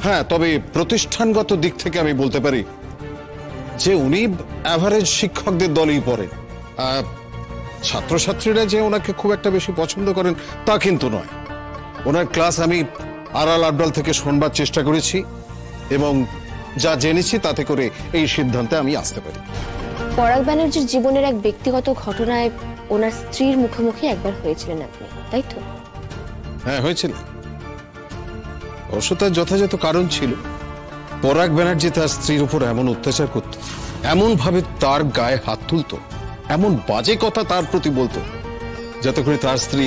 হ্যাঁ, তবে প্রতিষ্ঠানগত দিক থেকে আমি বলতে পারি যে উনি অ্যাভারেজ শিক্ষকদের দলেই পড়েন। ছাত্রছাত্রীরা যে ওনাকে খুব একটা বেশি পছন্দ করেন তা কিন্তু নয়। ওনার ক্লাস আমি আড়াল আবডাল থেকে শোনবার চেষ্টা করেছি এবং যা জেনেছি তাতে করে এই সিদ্ধান্তে আমি আসতে পারি। পরাগ ব্যানার্জির জীবনের এক ব্যক্তিগত ঘটনায় ওনার স্ত্রীর মুখোমুখি একবার হয়েছিলেন আপনি, তাই তো? হ্যাঁ, হয়েছিল। অবশ্য তার যথাযথ কারণ ছিল। পরাগ ব্যানার্জি তার স্ত্রীর উপর এমন অত্যাচার করত, এমন ভাবে তার গায়ে হাত তুলত, এমন বাজে কথা তার প্রতি বলতো, যাতে করে তার স্ত্রী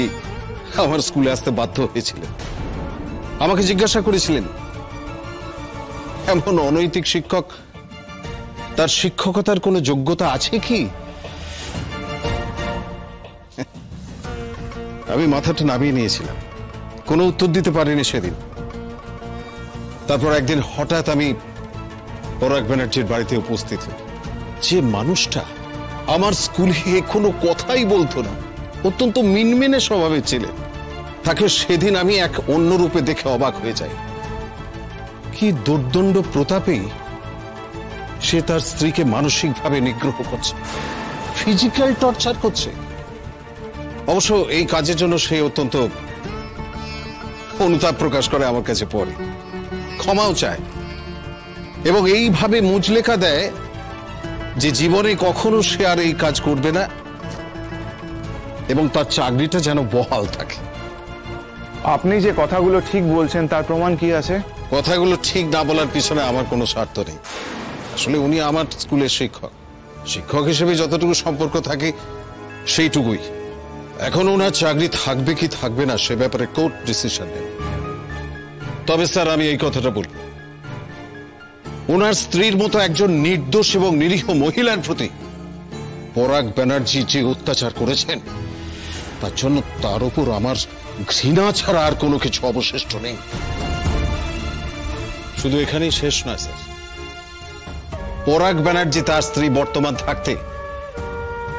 আমার স্কুলে আসতে বাধ্য হয়েছিলেন। আমাকে জিজ্ঞাসা করেছিলেন, এমন অনৈতিক শিক্ষক, তার শিক্ষকতার কোনো যোগ্যতা আছে কি? আমি মাথাটা নামিয়ে নিয়েছিলাম, কোনো উত্তর দিতে পারিনি সেদিন। তারপর একদিন হঠাৎ আমি পরাগ ব্যানার্জির বাড়িতে উপস্থিত হই। যে মানুষটা আমার স্কুলে কোনো কথাই বলতো না, অত্যন্ত মিনমিনে স্বভাবের ছিলেন, তাকে সেদিন আমি এক অন্য রূপে দেখে অবাক হয়ে যাই। কি দুর্দণ্ড প্রতাপেই সে তার স্ত্রীকে মানসিকভাবে নিগ্রহ করছে, ফিজিক্যাল টর্চার করছে। অবশ্য এই কাজের জন্য সে অত্যন্ত অনুতাপ প্রকাশ করে, আমার কাছে পড়ে, ক্ষমাও চায় এবং এইভাবে মুচলেখা দেয় যে জীবনে কখনো সে আর এই কাজ করবে না এবং তার চাকরিটা যেন বহাল থাকে। আপনি যে কথাগুলো ঠিক বলছেন তার প্রমাণ কি আছে? কথাগুলো ঠিক না বলার পিছনে আমার কোনো স্বার্থ নেই। আসলে উনি আমার স্কুলের শিক্ষক, শিক্ষক হিসেবে যতটুকু সম্পর্ক থাকে সেইটুকুই। এখন ওনার চাকরি থাকবে কি থাকবে না সে ব্যাপারে কোর্ট ডিসিশন নেবে। তবে স্যার, আমি এই কথাটা বলব, ওনার স্ত্রীর মতো একজন নির্দোষ এবং নিরীহ মহিলার প্রতি পরাগ ব্যানার্জি যে অত্যাচার করেছেন তার জন্য তার উপর আমার ঘৃণা ছাড়া আর কোনো কিছু অবশিষ্ট নেই। শুধু এখানেই শেষ নয় স্যার, পরাগ ব্যানার্জি তার স্ত্রী বর্তমান থাকতে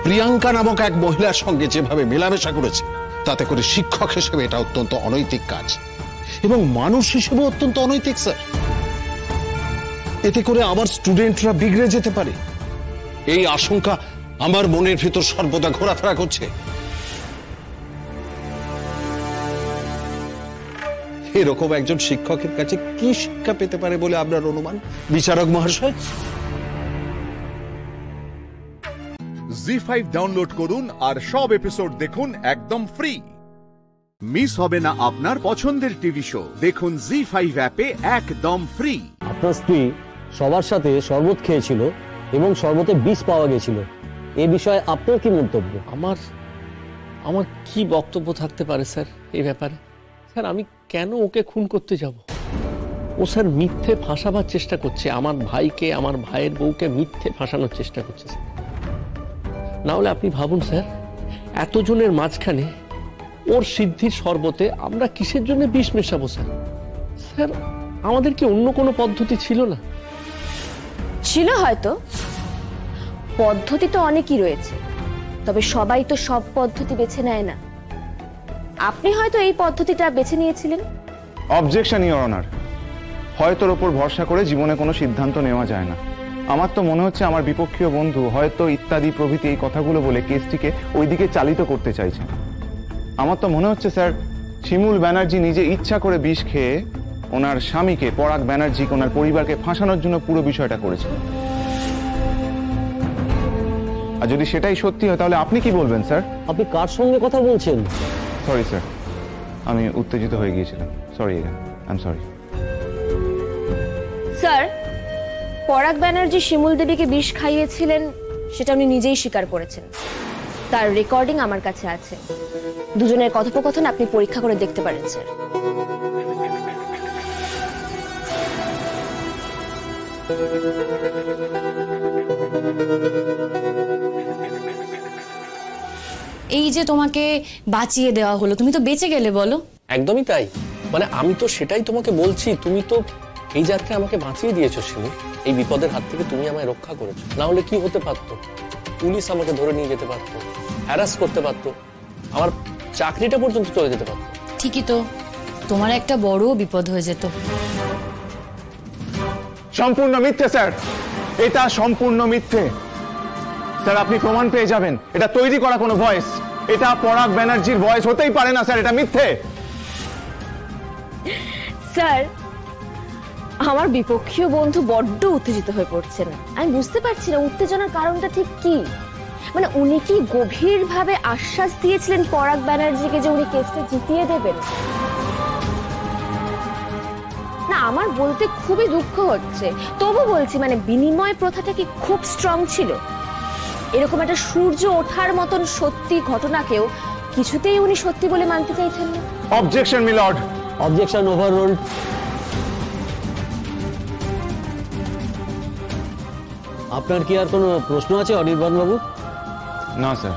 প্রিয়াঙ্কা নামক এক মহিলার সঙ্গে যেভাবে মেলামেশা করেছে, তাতে করে শিক্ষক হিসেবে এটা অত্যন্ত অনৈতিক কাজ এবং মানুষ হিসেবে অত্যন্ত অনৈতিক স্যার। এতে করে আমার স্টুডেন্টরা বিগড়ে যেতে পারে, এই আশঙ্কা আমার মনের ভিতর সর্বদা ঘোরাফেরা করছে। এরকম একজন শিক্ষকের কাছে কি শিক্ষা পেতে পারে বলে আপনার অনুমান, বিচারক মহাশয়? জি5 ডাউনলোড করুন আর সব এপিসোড দেখুন একদম ফ্রি। মিস হবে না আপনার পছন্দের টিভি শো, দেখুন জি5 অ্যাপে একদম ফ্রি। আপনার স্ত্রী সবার সাথে শরবত খেয়েছিল এবং শরবতে বিষ পাওয়া গেছিল, এ বিষয়ে আপনার কি মন্তব্য? আমার কি বক্তব্য থাকতে পারে স্যার এই ব্যাপারে? স্যার, আমি কেন ওকে খুন করতে যাব? ও স্যার মিথ্যে ফাঁসাবার চেষ্টা করছে, আমার ভাইকে, আমার ভাইয়ের বউকে মিথ্যে ফাঁসানোর চেষ্টা করছে স্যার। না হলে আপনি ভাবুন স্যার, এতজনের মাঝখানে ওর সিদ্ধির শরবতে আমরা কিসের জন্য বিষ মেশাবো স্যার? স্যার, আমাদের কি অন্য কোনো পদ্ধতি ছিল না? ছিল হয়তো, পদ্ধতি তো অনেকই রয়েছে, তবে সবাই তো সব পদ্ধতি বেছে নেয় না। আপনি হয়তো এই পদ্ধতিটা বেছে নিয়েছিলেন। অবজেকশন ইওর অনার, হয়তোর ওপর ভরসা করে জীবনে কোনো সিদ্ধান্ত নেওয়া যায় না। আমার তো মনে হচ্ছে আমার বিপক্ষীয় বন্ধু হয়তো ইত্যাদি প্রভৃতি এই কথাগুলো বলে কেসটিকে ওইদিকে চালিত করতে চাইছেন। আমার তো মনে হচ্ছে স্যার, শিমুল ব্যানার্জি নিজে ইচ্ছা করে বিষ খেয়ে ওনার স্বামীকে, পরাগ ব্যানার্জিকে, ওনার পরিবারকে ফাঁসানোর জন্য পুরো বিষয়টা করেছেন। আর যদি সেটাই সত্যি হয় তাহলে আপনি কি বলবেন স্যার? আপনি কার সঙ্গে কথা বলছেন? সরি স্যার, আমি উত্তেজিত হয়ে গিয়েছিলাম। Sorry again, I am sorry. Sir, পরাগ ব্যানার্জি শিমুল দেবীকে বিষ খাইয়েছিলেন সেটা উনি নিজেই স্বীকার করেছেন। তার রেকর্ডিং আমার কাছে আছে। দুজনের কথোপকথন আপনি পরীক্ষা করে দেখতে পারেন স্যার। এই যে তোমাকে বাঁচিয়ে দেওয়া হলো, তুমি তো বেঁচে গেলে বলো। একদমই তাই, মানে আমি তো সেটাই তোমাকে বলছি, তুমি তো এই যাত্রায় আমাকে বাঁচিয়ে দিয়েছো শিমু। এই বিপদের হাত থেকে তুমি আমায় রক্ষা করেছো, না হলে কি হতে পারতো? পুলিশ আমাকে ধরে নিয়ে যেতে পারতো, হ্যারাস করতে পারতো, আমার চাকরিটা পর্যন্ত চলে যেতে পারতো। ঠিকই তো, তোমার একটা বড় বিপদ হয়ে যেত। সম্পূর্ণ মিথ্যে স্যার, এটা সম্পূর্ণ মিথ্যে স্যার। আপনি প্রমাণ পেয়ে যাবেন এটা তৈরি করা কোনো ভয়েস। এটা পরাগ ব্যানার্জির ভয়েস হতেই পারে না স্যার, এটা মিথ্যে। স্যার, আমার বিপক্ষীয় বন্ধু বড্ড উত্তেজিত হয়ে পড়ছেন। আমি বুঝতে পারছি না উত্তেজনার কারণটা ঠিক কি। মানে উনি কি গভীরভাবে আশ্বাস দিয়েছিলেন পরাগ ব্যানার্জিকে যে উনি কেসটা জিতিয়ে দেবেন? না, আমার বলতে খুবই দুঃখ হচ্ছে, তবু বলছি মানে বিনিময় প্রথাটা কি খুব স্ট্রং ছিল? এরকম একটা সূর্য ওঠার মতন সত্যি ঘটনাকেও কিছুতেই উনি সত্যি বলে মানতে চাইছেন না। Objection milord. Objection overruled. আপনার কি আর কোনো প্রশ্ন আছে অনির্বাণ বাবু? না স্যার,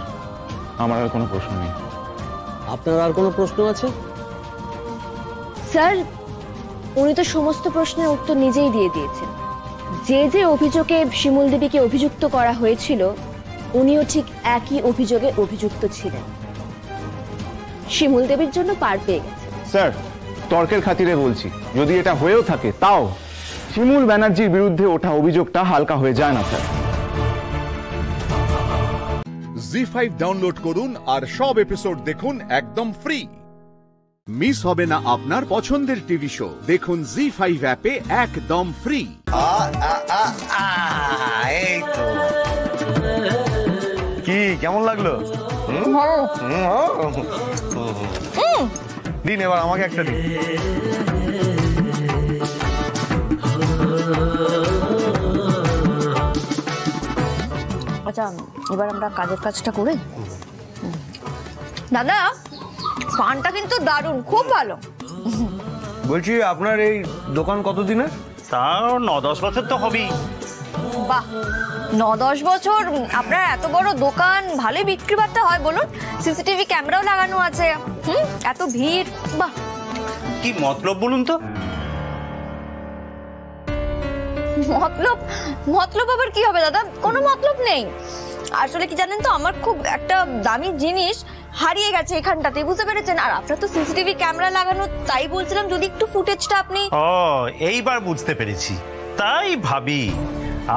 আমার আর কোনো প্রশ্ন নেই। আপনার আর কোনো প্রশ্ন আছে? স্যার, উনি তো সমস্ত প্রশ্নের উত্তর নিজেই দিয়ে দিয়েছেন। যে যে অভিযোগে শিমুল দেবীকে অভিযুক্ত করা হয়েছিল উনিও ঠিক একই অভিযোগে অভিযুক্ত ছিলেন। শিমুল দেবীর জন্য পার পেয়ে গেছে। স্যার, তর্কের খাতিরে বলছি, যদি এটা হয়েও থাকে তাও শিমুল ব্যানার্জির বিরুদ্ধে ওঠা অভিযোগটা হালকা হয়ে যায় না স্যার। জি5 ডাউনলোড করুন আর সব এপিসোড দেখুন একদম ফ্রি। মিস হবে না আপনার পছন্দের টিভি শো, দেখুন জি5 অ্যাপে একদম ফ্রি। এই তো কি কেমন লাগলো? দিন এবার আমাকে একটা দিন। আচ্ছা, এবার আমরা কাজের কাজটা করে। দাদা, পানটা কিন্তু দারুণ, খুব ভালো। বলছি আপনার এই দোকান কতদিনের? তাও 9-10 বছর তো হবেই। বাহ, 9-10 বছর আপনার এত বড় দোকান, ভালোই বিক্রি বাট্টা হয় বলুন। সিসিটিভি ক্যামেরাও লাগানো আছে। এত ভিড়, বাহ। কি মতলব বলুন তো? মতলব? মতলব আবার কি হবে দাদা? কোনো মতলব নেই। আসলে কি জানেন তো, আমার খুব একটা দামি জিনিস হারিয়ে গেছে এখানটাতে, বুঝতে পেরেছেন? আর আপনার তো সিসিটিভি ক্যামেরা লাগানো, তাই বলছিলাম যদি একটু ফুটেজটা আপনি। ও, এইবার বুঝতে পেরেছি। তাই ভাবি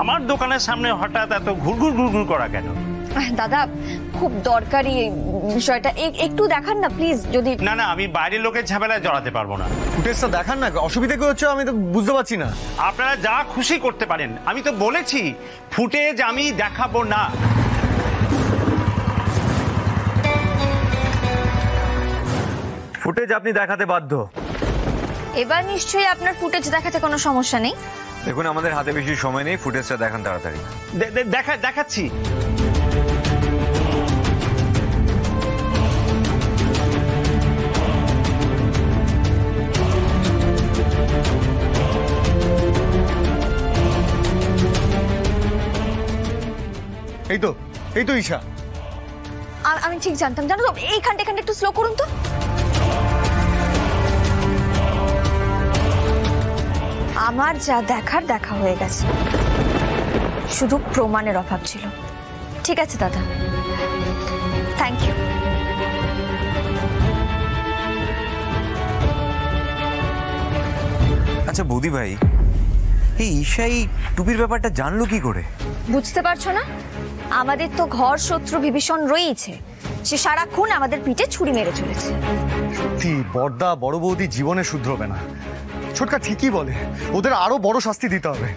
আমার দোকানের সামনে হঠাৎ এত ঘুরঘুর ঘুরঘুর করা কেন? দাদা, খুব দরকারি বিষয়টা, একটু দেখান না প্লিজ। যদি না না, আমি বাইরের লোকের ঝামেলায় জড়াতে পারবো না। ফুটেজটা দেখান না, অসুবিধা কি হচ্ছে আমি তো বুঝতে পারছি না। আপনারা যা খুশি করতে পারেন, আমি তো বলেছি ফুটেজ আমি দেখাবো না। ফুটেজ আপনি দেখাতে বাধ্য। এবার নিশ্চয়ই আপনার ফুটেজ দেখাতে কোনো সমস্যা নেই। দেখুন, আমাদের হাতে বেশি সময় নেই, ফুটেজটা দেখান তাড়াতাড়ি। দেখাচ্ছি। এই তো ঈশা। আমি ঠিক জানতাম, জানো তো, এইখানটা একটু স্লো করুন তো। আমার যা দেখার দেখা হয়ে গেছে, শুধু প্রমাণের অভাব ছিল। ঠিক আছে দাদা, থ্যাংক ইউ। আচ্ছা বৌদি ভাই, এই ঈশাই টুপির ব্যাপারটা জানলো কি করে? বুঝতে পারছো না? আমাদের তো ঘর শত্রু বিভীষণ রয়েছে, সে সারাক্ষণ আমাদের পিঠে ছুরি মেরে চলেছে। সত্যি বড়দা বড় বৌদি জীবনে শুধরবে না। ছোটকা ঠিকই বলে, ওদের আরো বড় শাস্তি দিতে হবে।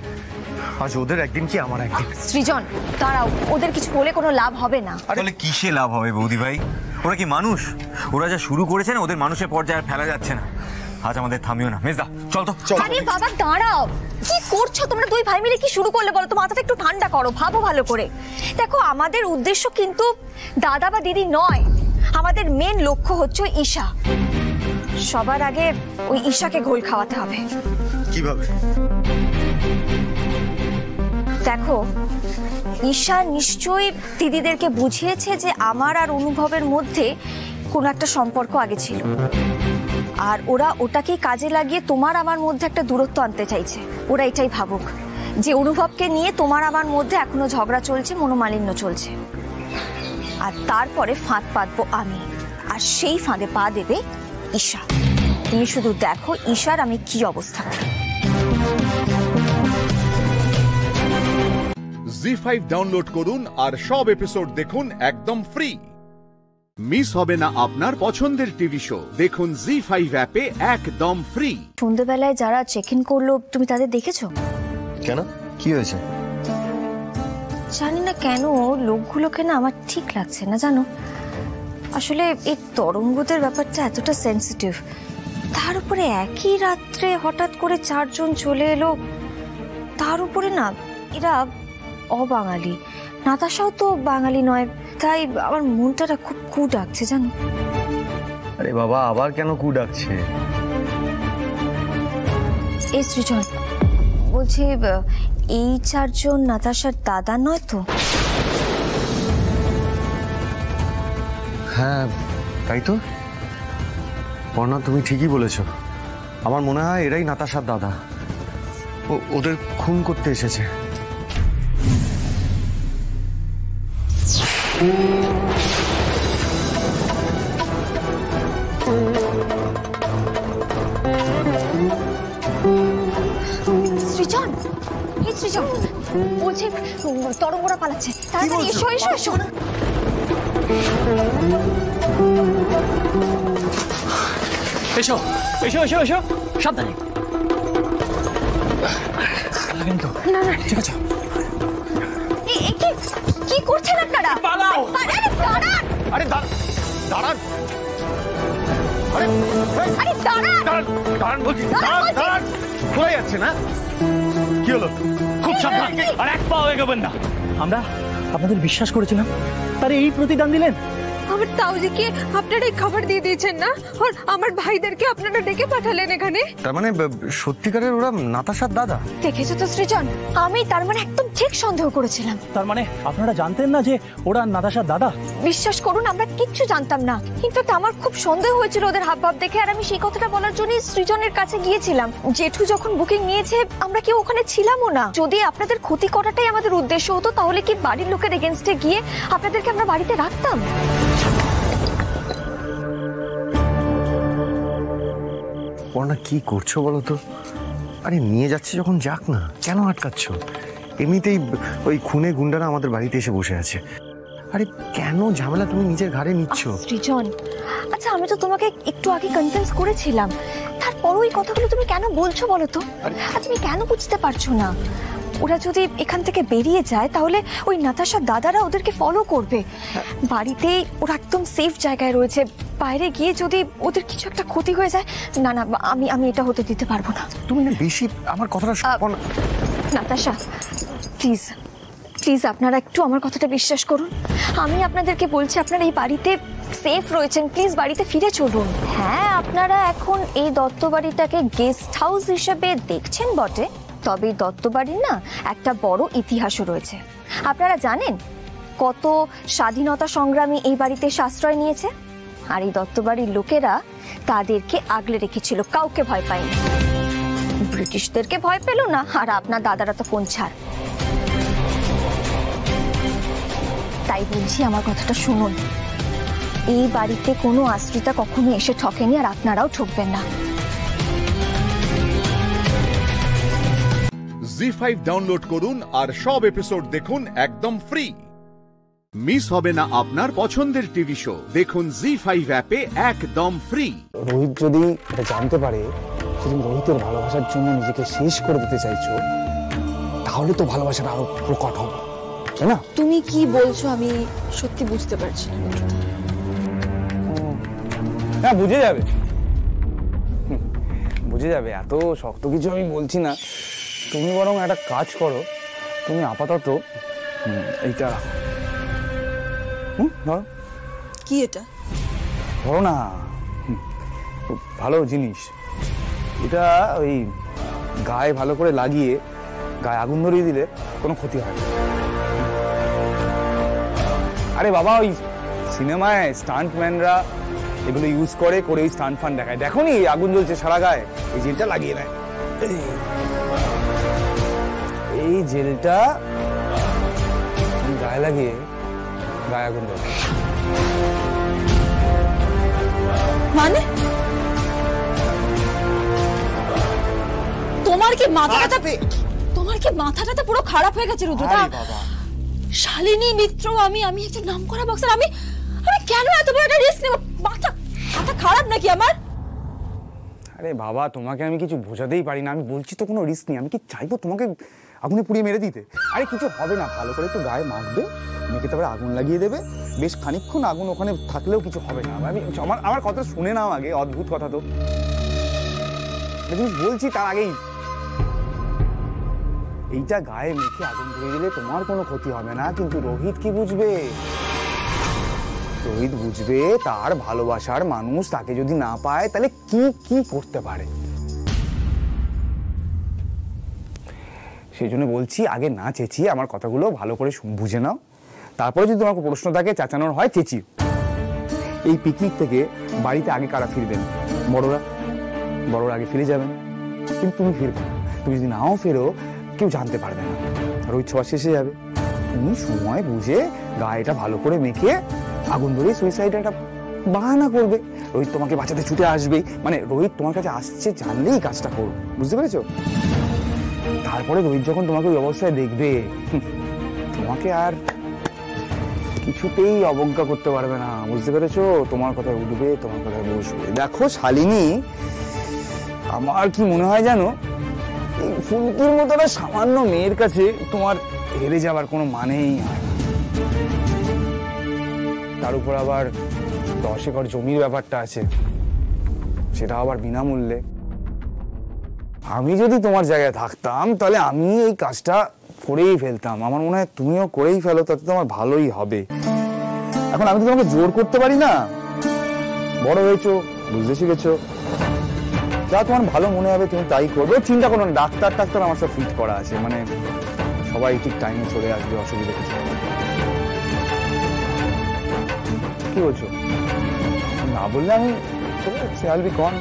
আজ ওদের একদিন কি আমার একদিন। সৃজন, দাঁড়াও, ওদের কিছু বলে কোনো লাভ হবে না। তাহলে কিসে লাভ হবে বৌদি ভাই? ওরা কি মানুষ? ওরা যা শুরু করেছে না, ওদের মানুষের পর্যায়ে আর ফেলা যাচ্ছে না। আজ আমাদের থামিও না। মেজদা চল তো। আরে বাবা দাঁড়াও, কি করছো তোমরা দুই ভাই মিলে? কি শুরু করলে বলো তো? মাথাটা একটু ঠান্ডা করো, ভাবো ভালো করে। দেখো, আমাদের উদ্দেশ্য কিন্তু দাদা বা দিদি নয়, আমাদের মেন লক্ষ্য হচ্ছে ঈশা। সবার আগে ওই ঈশাকে ঘোল খাওয়াতে হবে। কিভাবে? দেখো, ঈশা নিশ্চয়ই দিদিদেরকে বুঝিয়েছে যে আমার আর অনুভবের মধ্যে কোনো একটা সম্পর্ক আগে ছিল, আর ওরা ওটাকেই কাজে লাগিয়ে তোমার আমার মধ্যে একটা দূরত্ব আনতে চাইছে। ওরা এটাই ভাবুক যে অনুভবকে নিয়ে তোমার আমার মধ্যে এখনো ঝগড়া চলছে, মনোমালিন্য চলছে, আর তারপরে ফাঁদ পাতবো আমি, আর সেই ফাঁদে পা দেবে ঈশা। তুমি শুধু দেখো ঈশার আমি কি অবস্থা করি। জি5 ডাউনলোড করুন আর সব এপিসোড দেখুন একদম ফ্রি। মিস হবে না আপনার পছন্দের টিভি শো, দেখুন জি5 অ্যাপে একদম ফ্রি। সন্ধ্যেবেলায় যারা চেক ইন করলো তুমি তাদের দেখেছো? কেন, কি হয়েছে? জানি না কেন লোকগুলোকে না আমার ঠিক লাগছে না, জানো। আসলে এই তরঙ্গদের ব্যাপারটা এতটা সেন্সিটিভ, তার উপরে একই রাত্রে হঠাৎ করে 4 জন চলে এলো, তার উপরে না এরা অবাঙালি, নাতাশাও তো বাঙালি নয়, তাই আমার মনটা খুব কু ডাকছে, জানো। আরে বাবা, আবার কেন কু ডাকছে? এই সৃজন বলছি, এই 4 জন নাতাশার দাদা নয় তো? হ্যাঁ তাই তো পর্ণা, তুমি ঠিকই বলেছ। আমার মনে হয় এরাই নাতাশার দাদা, ওদের খুন করতে এসেছে। সৃজন, এই সৃজন বলছি তরঙ্গরা পালাচ্ছে, তাড়াতাড়ি এসো এসো এসো। এসো এসো এসো এসো, সাবধানে। কিন্তু না না ঠিক আছে। কি করছেন আপনারা? পালাও! আরে দাঁড়ান! আরে দাঁড়ান! আরে দাঁড়ান! দাঁড়ান বলছি, দাঁড়ান! পড়ে যাচ্ছে না? কি হলো? খুব সাবধান, আর এক পাও এগোবেন না। আমরা আপনাদের বিশ্বাস করেছিলাম, তারে এই প্রতিদান দিলেন। আমার তাওজিকে আপনারা এই খাবার দিয়ে দিয়েছেন না, আর আমার ভাইদেরকে আপনারা ডেকে পাঠালেন এখানে। তার মানে সত্যিকারের ওরা নাতাশার দাদা? দেখেছো তো সৃজন, আমি তার মানে একদম ঠিক সন্দেহ করেছিলাম। তার মানে আপনারা জানতেন না যে ওরা নাতাশার দাদা? বিশ্বাস করুন, আমরা কিচ্ছু জানতাম না। ইনফ্যাক্ট আমার খুব সন্দেহ হয়েছিল ওদের হাবভাব দেখে, আর আমি সেই কথাটা বলার জন্যই সৃজনের কাছে গিয়েছিলাম। জেঠু যখন বুকিং নিয়েছে আমরা কেউ ওখানে ছিলামও না। যদি আপনাদের ক্ষতি করাটাই আমাদের উদ্দেশ্য হতো, তাহলে কি বাড়ির লোকের এগেনস্টে গিয়ে আপনাদেরকে আমরা বাড়িতে রাখতাম? পর্ণা, কি করছো বলো তো? আরে নিয়ে যাচ্ছে যখন যাক না, কেন আটকাচ্ছ? এমনিতেই ওই খুনে গুন্ডারা আমাদের বাড়িতে এসে বসে আছে। আরে কেন ঝামেলা তুমি নিজের ঘাড়ে নিচ্ছ? সৃজন, আচ্ছা আমি তো তোমাকে একটু আগে কনভিন্স করেছিলাম, তারপর ওই কথাগুলো তুমি কেন বলছো বলো তো? আর তুমি কেন বুঝতে পারছো না? ওরা যদি এখান থেকে বেরিয়ে যায় তাহলে ওই নাতাশার দাদারা ওদেরকে ফলো করবে। বাড়িতেই ওরা একদম সেফ জায়গায় রয়েছে, বাইরে গিয়ে যদি ওদের কিছু একটা ক্ষতি হয়ে যায়, না না আমি এটা হতে দিতে পারবো না। তুমি না বেশি আমার কথাটা শোনো। নাতাশা প্লিজ প্লিজ, আপনারা একটু আমার কথাটা বিশ্বাস করুন। আমি আপনাদেরকে বলছি, আপনারা এই বাড়িতে সেফ রয়েছেন, প্লিজ বাড়িতে ফিরে চলুন। হ্যাঁ, আপনারা এখন এই দত্ত বাড়িটাকে গেস্ট হাউস হিসেবে দেখছেন বটে, তবে এই দত্ত বাড়ির না একটা বড় ইতিহাসও রয়েছে। আপনারা জানেন কত স্বাধীনতা সংগ্রামী এই বাড়িতে আশ্রয় নিয়েছে, আর এই দত্ত বাড়ির লোকেরা তাদেরকে আগলে রেখেছিল, কাউকে ভয় পায়নি। ব্রিটিশদেরকে ভয় পেল না, আর আপনার দাদারা তো কোন ছাড়। তাই বলছি, আমার কথাটা শুনুন। এই বাড়িতে কোনো আশ্রিতা কখনো এসে ঠকেনি, আর আপনারাও ঠকবেন না। জি5 ডাউনলোড করুন আর সব এপিসোড দেখুন একদম ফ্রি। মিস হবে না আপনার পছন্দের টিভি শো, দেখুন জি5 অ্যাপে একদম ফ্রি। রোহিত যদি এটা জানতে পারে যে তুমি রোহিতের ভালোবাসার জন্য নিজেকে শেষ করে দিতে চাইছো, তাহলে তো ভালোবাসাটা আরো প্রকট হবে, তাই না? তুমি কি বলছো আমি সত্যি বুঝতে পারছি না। হ্যাঁ, বুঝে যাবে, বুঝে যাবে। এত শক্ত কিছু আমি বলছি না। তুমি বরং একটা কাজ করো, তুমি আপাতত এইটা ধরো। কি এটা? ধরো না, খুব ভালো জিনিস এটা। ওই গায়ে ভালো করে লাগিয়ে গায়ে আগুন ধরিয়ে দিলে কোনো ক্ষতি হয় না। আরে বাবা, ওই সিনেমায় স্টান্টম্যানরা এগুলো ইউজ করে ওই স্টান্ট ফান দেখায়। দেখো নি আগুন জ্বলছে সারা গায়ে, এই জেলটা লাগিয়ে নেয়। এই জেলটা গায়ে লাগিয়ে গায়ে আগুন জ্বলে। মানে তোমার কি মাথাটা পুরো খারাপ হয়ে গেছে রুদ্রদা? শালিনী মিত্র, আমি একটা নামকরা বক্সার, আমি কেন এত বড় একটা রিস্ক নেব? মাথা খারাপ নাকি আমার? আরে বাবা, তোমাকে আমি কিছু বোঝাতেই পারি না। আমি বলছি তো কোনো রিস্ক নেই। আমি কি চাইবো তোমাকে আগুনে পুড়িয়ে মেরে দিতে? আরে কিছু হবে না, ভালো করে একটু গায়ে মাখবে, মেখে তারপরে আগুন লাগিয়ে দেবে। বেশ খানিকক্ষণ আগুন ওখানে থাকলেও কিছু হবে না। আমি আমার কথা শুনে নাও আগে। অদ্ভুত কথা তো, বলছি তার আগেই এইটা গায়ে মেখে আগুন ধরিয়ে দিলে তোমার কোনো ক্ষতি হবে না। কিন্তু রোহিত কি বুঝবে? রোহিত বুঝবে তার ভালোবাসার মানুষ তাকে যদি না পায় তাহলে কি কি করতে পারে। সেই জন্য বলছি আগে না চেঁচিয়ে আমার কথাগুলো ভালো করে বুঝে নাও। তারপরে যদি তোমাকে প্রশ্ন থাকে চেঁচানোর হয় চেঁচিও। এই পিকনিক থেকে বাড়িতে আগে কারা ফিরবেন? বড়রা আগে ফিরে যাবেন, কিন্তু তুমি ফিরবে না। তুমি যদি নাও ফেরো কেউ জানতে পারবে না, রোহিত ছোঁয়া শেষে যাবে। তুমি সময় বুঝে গায়েটা ভালো করে মেখে আগুন ধরে সুইসাইড একটা বাহানা করবে। রোহিত তোমাকে বাঁচাতে ছুটে আসবে, মানে রোহিত তোমার কাছে আসছে জানলেই কাজটা করো, বুঝতে পেরেছো? তারপরে রোহিত যখন তোমাকে ওই অবস্থায় দেখবে, তোমাকে আর কিছুতেই অবজ্ঞা করতে পারবে না, বুঝতে পেরেছো? তোমার কথায় উঠবে, তোমার কথায় বসবে। দেখো শালিনী, আমার কি মনে হয় জানো, এই ফুলকির মতো একটা সামান্য মেয়ের কাছে তোমার হেরে যাবার কোনো মানেই হয় না। তার উপর আবার 10 একর জমির ব্যাপারটা আছে, সেটা আবার বিনামূল্যে। আমি যদি তোমার জায়গায় থাকতাম তাহলে আমি এই কাজটা করেই ফেলতাম। আমার মনে হয় তুমিও করেই ফেলো, তাতে তোমার ভালোই হবে। এখন আমি তো তোমাকে জোর করতে পারি না, বড় হয়েছো, বুঝতে শিখেছো, যা তোমার ভালো মনে হবে তুমি তাই করবে। চিন্তা করো না, ডাক্তার আমার সব ফিট করা আছে, মানে সবাই ঠিক টাইমে চলে আসবে, অসুবিধা কিছু হবে। কি বলছো? না বললে আমি চলে যাচ্ছি, আইল বি গন।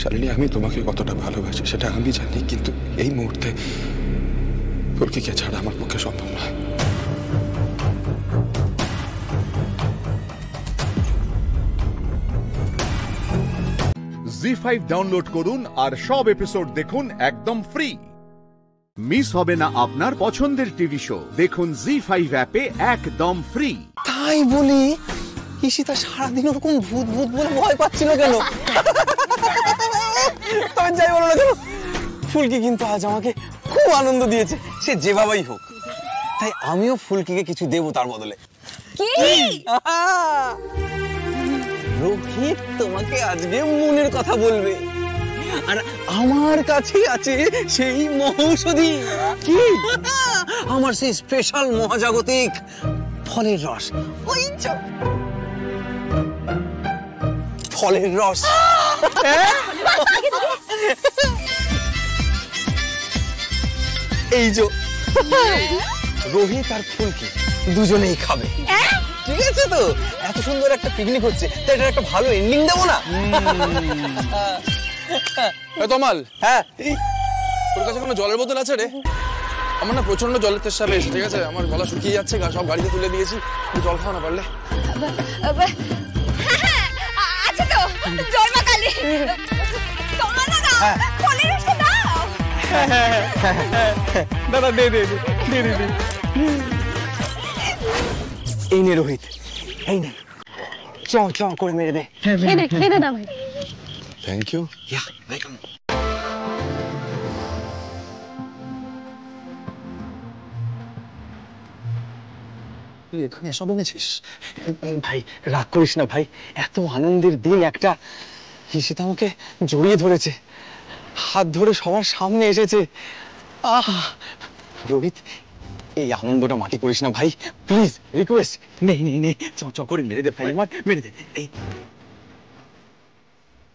শালিনী, আমি তোমাকে কতটা ভালোবাসি সেটা আমি জানি, কিন্তু এই মুহূর্তে ফুলকিকে ছাড়া আমার পক্ষে সম্ভব নয়। জি5 ডাউনলোড করুন আর সব এপিসোড দেখুন একদম ফ্রি। মিস হবে না আপনার পছন্দের টিভি শো, দেখুন জি5 অ্যাপে একদম ফ্রি। তাই বলি ঈশিতা সারাদিন ওরকম ভূত বলে ভয় পাচ্ছিল কেন? তবে যাই বলো না কেন, ফুলকি কিন্তু আজ আমাকে খুব আনন্দ দিয়েছে, সে যেভাবেই হোক। তাই আমিও ফুলকিকে কিছু দেবো তার বদলে। কি? রোহিত তোমাকে আজকে মনের কথা বলবে, আর আমার কাছে আছে সেই মহৌষধি। কি? আমার সেই স্পেশাল মহাজাগতিক ফলের রস। ওই ফলের রস। এই যে রোহিত আর ফুলকি দুজনেই খাবে, ঠিক আছে তো? এত সুন্দর একটা পিকনিক হচ্ছে, তাই এটার একটা ভালো এন্ডিং দেবো না? তমাল, হ্যাঁ, তোর কাছে কোনো জলের বোতল আছে রে? আমার না প্রচন্ড জলের তেষ্টা পেয়েছে, ঠিক আছে? আমার গলা শুকিয়ে যাচ্ছে, সব গাড়িতে তুলে দিয়েছি, জল খাওয়া না পারলে। আচ্ছা তো, জল মা কালী, তোমার দাদা ফলের রসটা দাও। দাদা দে। এই নে রোহিত, এই নে, চ করে মেরে দে। খেয়ে দাও ভাই। Thank you. ওয়েলকাম। তুই এখানে এসব এনেছিস? ভাই রাগ করিস না ভাই, এত আনন্দের দিন একটা। ঈশিতা আমাকে জড়িয়ে ধরেছে, হাত ধরে সবার সামনে এসেছে। রোহিত, এই আনন্দটা মাটি করিস না ভাই, প্লিজ, রিকোয়েস্ট। নেই চ করে মেরে দে ভাই, আমার মেরে দে। এই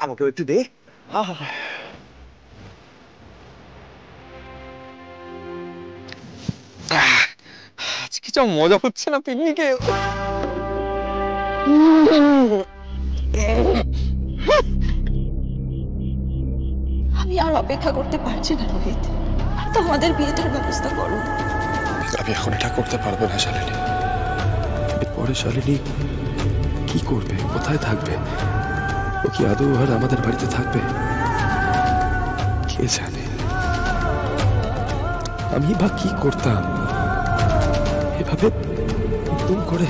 আমাকেও একটু দে। কিছু মজা হচ্ছে না পিকনিকে? আমি আর অপেক্ষা করতে পারছি না রোহিত, তোমাদের বিয়েটার ব্যবস্থা করো। আমি এখন এটা করতে পারবো না শালিনী। এরপরে শালিনী কি করবে, কোথায় থাকবে? ও কি আদৌ আর আমাদের বাড়িতে থাকবে? কে জানে। আমি বা কি করতাম এভাবে দুম করে?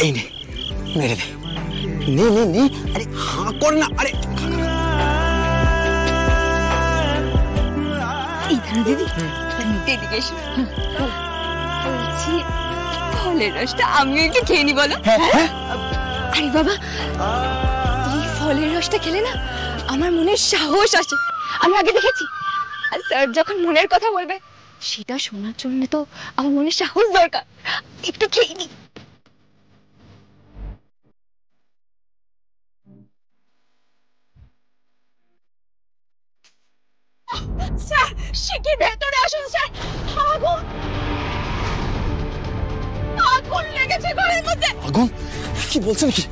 এই নে, মেরে দে। নে নে নে, আরে হাঁ কর না। আরে দিদি এদিকে এসো। বলছি ফলের রসটা আমিও একটু খেয়ে নি, বলো? আরে বাবা, এই ফলের রসটা খেলে না আমার মনের সাহস আসে। আমি আগে দেখেছি, আর স্যার যখন মনের কথা বলবে সেটা শোনার জন্য তো আমার মনের সাহস দরকার। একটু খেয়ে নি। স্যার শিগগির ভেতরে আসুন স্যার, আগুন আগুন লেগেছে ঘরের মধ্যে। আগুন? কি বলছেন কি?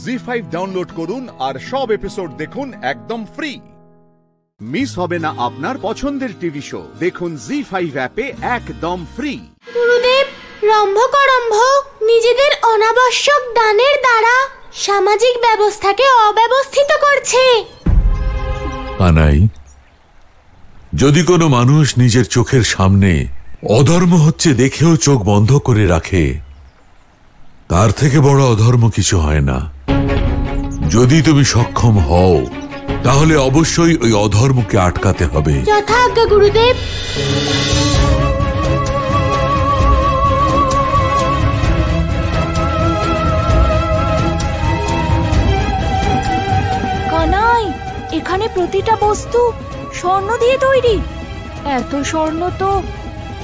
জি5 ডাউনলোড করুন আর সব এপিসোড দেখুন একদম ফ্রি। মিস হবে না আপনার পছন্দের টিভি শো, দেখুন জি5 অ্যাপে একদম ফ্রি। গুরুদেব, রম্ভকরম্ভ নিজেদের অনাবশ্যক দানের দ্বারা সামাজিক ব্যবস্থাকে অব্যবস্থিত করছে। কানাই, যদি কোনো মানুষ নিজের চোখের সামনে অধর্ম হচ্ছে দেখেও চোখ বন্ধ করে রাখে, তার থেকে বড় অধর্ম কিছু হয় না। যদি তুমি সক্ষম হও তাহলে অবশ্যই ওই অধর্মকে আটকাতে হবে। যথাজ্ঞা গুরুদেব। কানাই, এখানে প্রতিটা বস্তু স্বর্ণ দিয়ে তৈরি। এত স্বর্ণ তো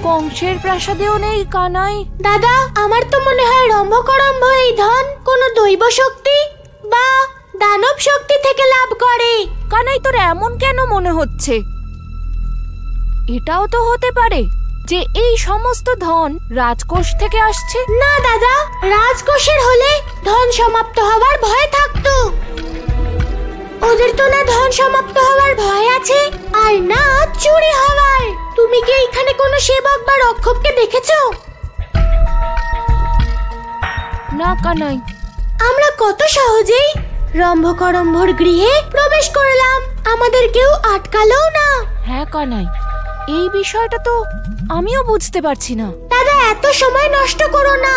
কংসের প্রাসাদেও নেই কানাই। দাদা, আমার তো মনে হয় রম্ভকরম্ভ এই ধন কোনো দৈব শক্তি বা দানব শক্তি থেকে লাভ করে। কানাই, তোর এমন কেন মনে হচ্ছে? এটাও তো হতে পারে যে এই সমস্ত ধন রাজকোষ থেকে আসছে। না দাদা, রাজকোষের হলে ধন সমাপ্ত হওয়ার ভয় থাকতো। ওদের তো না ধন সমাপ্ত হওয়ার ভয় আছে আর না চুরি হওয়ার। তুমি কি এখানে কোনো সেবক বা রক্ষককে দেখেছো? না কানাই। আমরা কত সহজেই রম্ভকরম্ভর গৃহে প্রবেশ করলাম, আমাদের কেউ আটকালো না। হ্যাঁ কানাই, এই বিষয়টা তো আমিও বুঝতে পারছি না। দাদা, এত সময় নষ্ট করো না,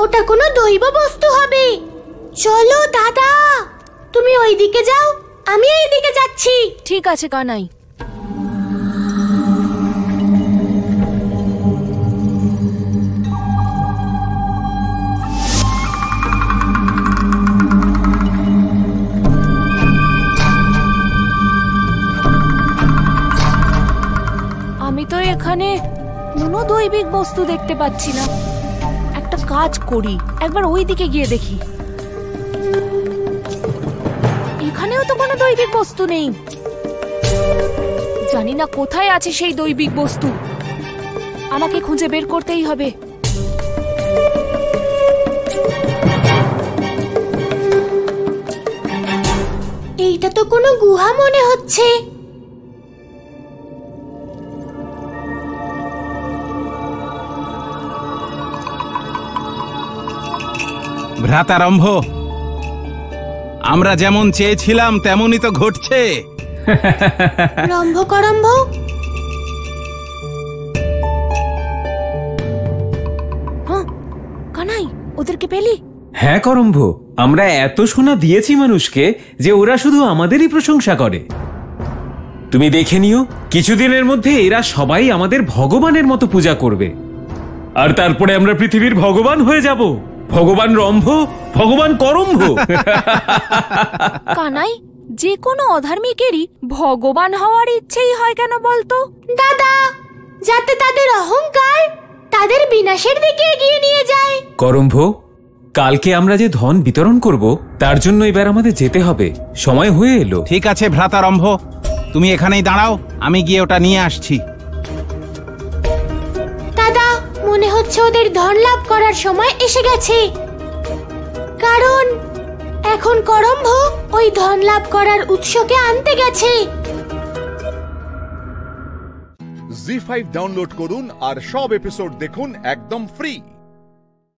ওটা কোনো দৈব বস্তু হবে। চলো দাদা, তুমি ওইদিকে যাও, আমি এইদিকে যাচ্ছি। ঠিক আছে কানাই। আমি তো এখানে কোনো দৈবিক বস্তু দেখতে পাচ্ছি না। একটা কাজ করি, একবার ওই দিকে গিয়ে দেখি। এখানেও তো কোনো দৈবিক বস্তু নেই। জানি না কোথায় আছে সেই দৈবিক বস্তু, আমাকে খুঁজে বের করতেই হবে। এইটা তো কোনো গুহা মনে হচ্ছে। ভ্রাতারম্ভ, আমরা যেমন চেয়েছিলাম তেমনই তো ঘটছে। রম্ভকরম্ভ, কানাই, ওদেরকে পেলি? হ্যাঁ করম্ভ, আমরা এত সোনা দিয়েছি মানুষকে যে ওরা শুধু আমাদেরই প্রশংসা করে। তুমি দেখে নিও, কিছুদিনের মধ্যে এরা সবাই আমাদের ভগবানের মতো পূজা করবে, আর তারপরে আমরা পৃথিবীর ভগবান হয়ে যাব। ভগবান রম্ভ, ভগবান করম্ভ। কানাই, যে কোনো অধার্মিকেরই ভগবান হওয়ার ইচ্ছেই হয় কেন বলতো? দাদা, যাতে তাদের অহংকার তাদের বিনাশের দিকে এগিয়ে নিয়ে যায়। করম্ভ, কালকে আমরা যে ধন বিতরণ করব তার জন্য এবার আমাদের যেতে হবে, সময় হয়ে এলো। ঠিক আছে ভ্রাতারম্ভ, তুমি এখানেই দাঁড়াও, আমি গিয়ে ওটা নিয়ে আসছি। দাদা, মনে হচ্ছে ওদের ধন লাভ করার সময় এসে গেছে, কারণ এখন করম্ভ ওই ধন লাভ করার উৎসকে আনতে গেছে। জি5 ডাউনলোড করুন আর সব এপিসোড দেখুন একদম ফ্রি।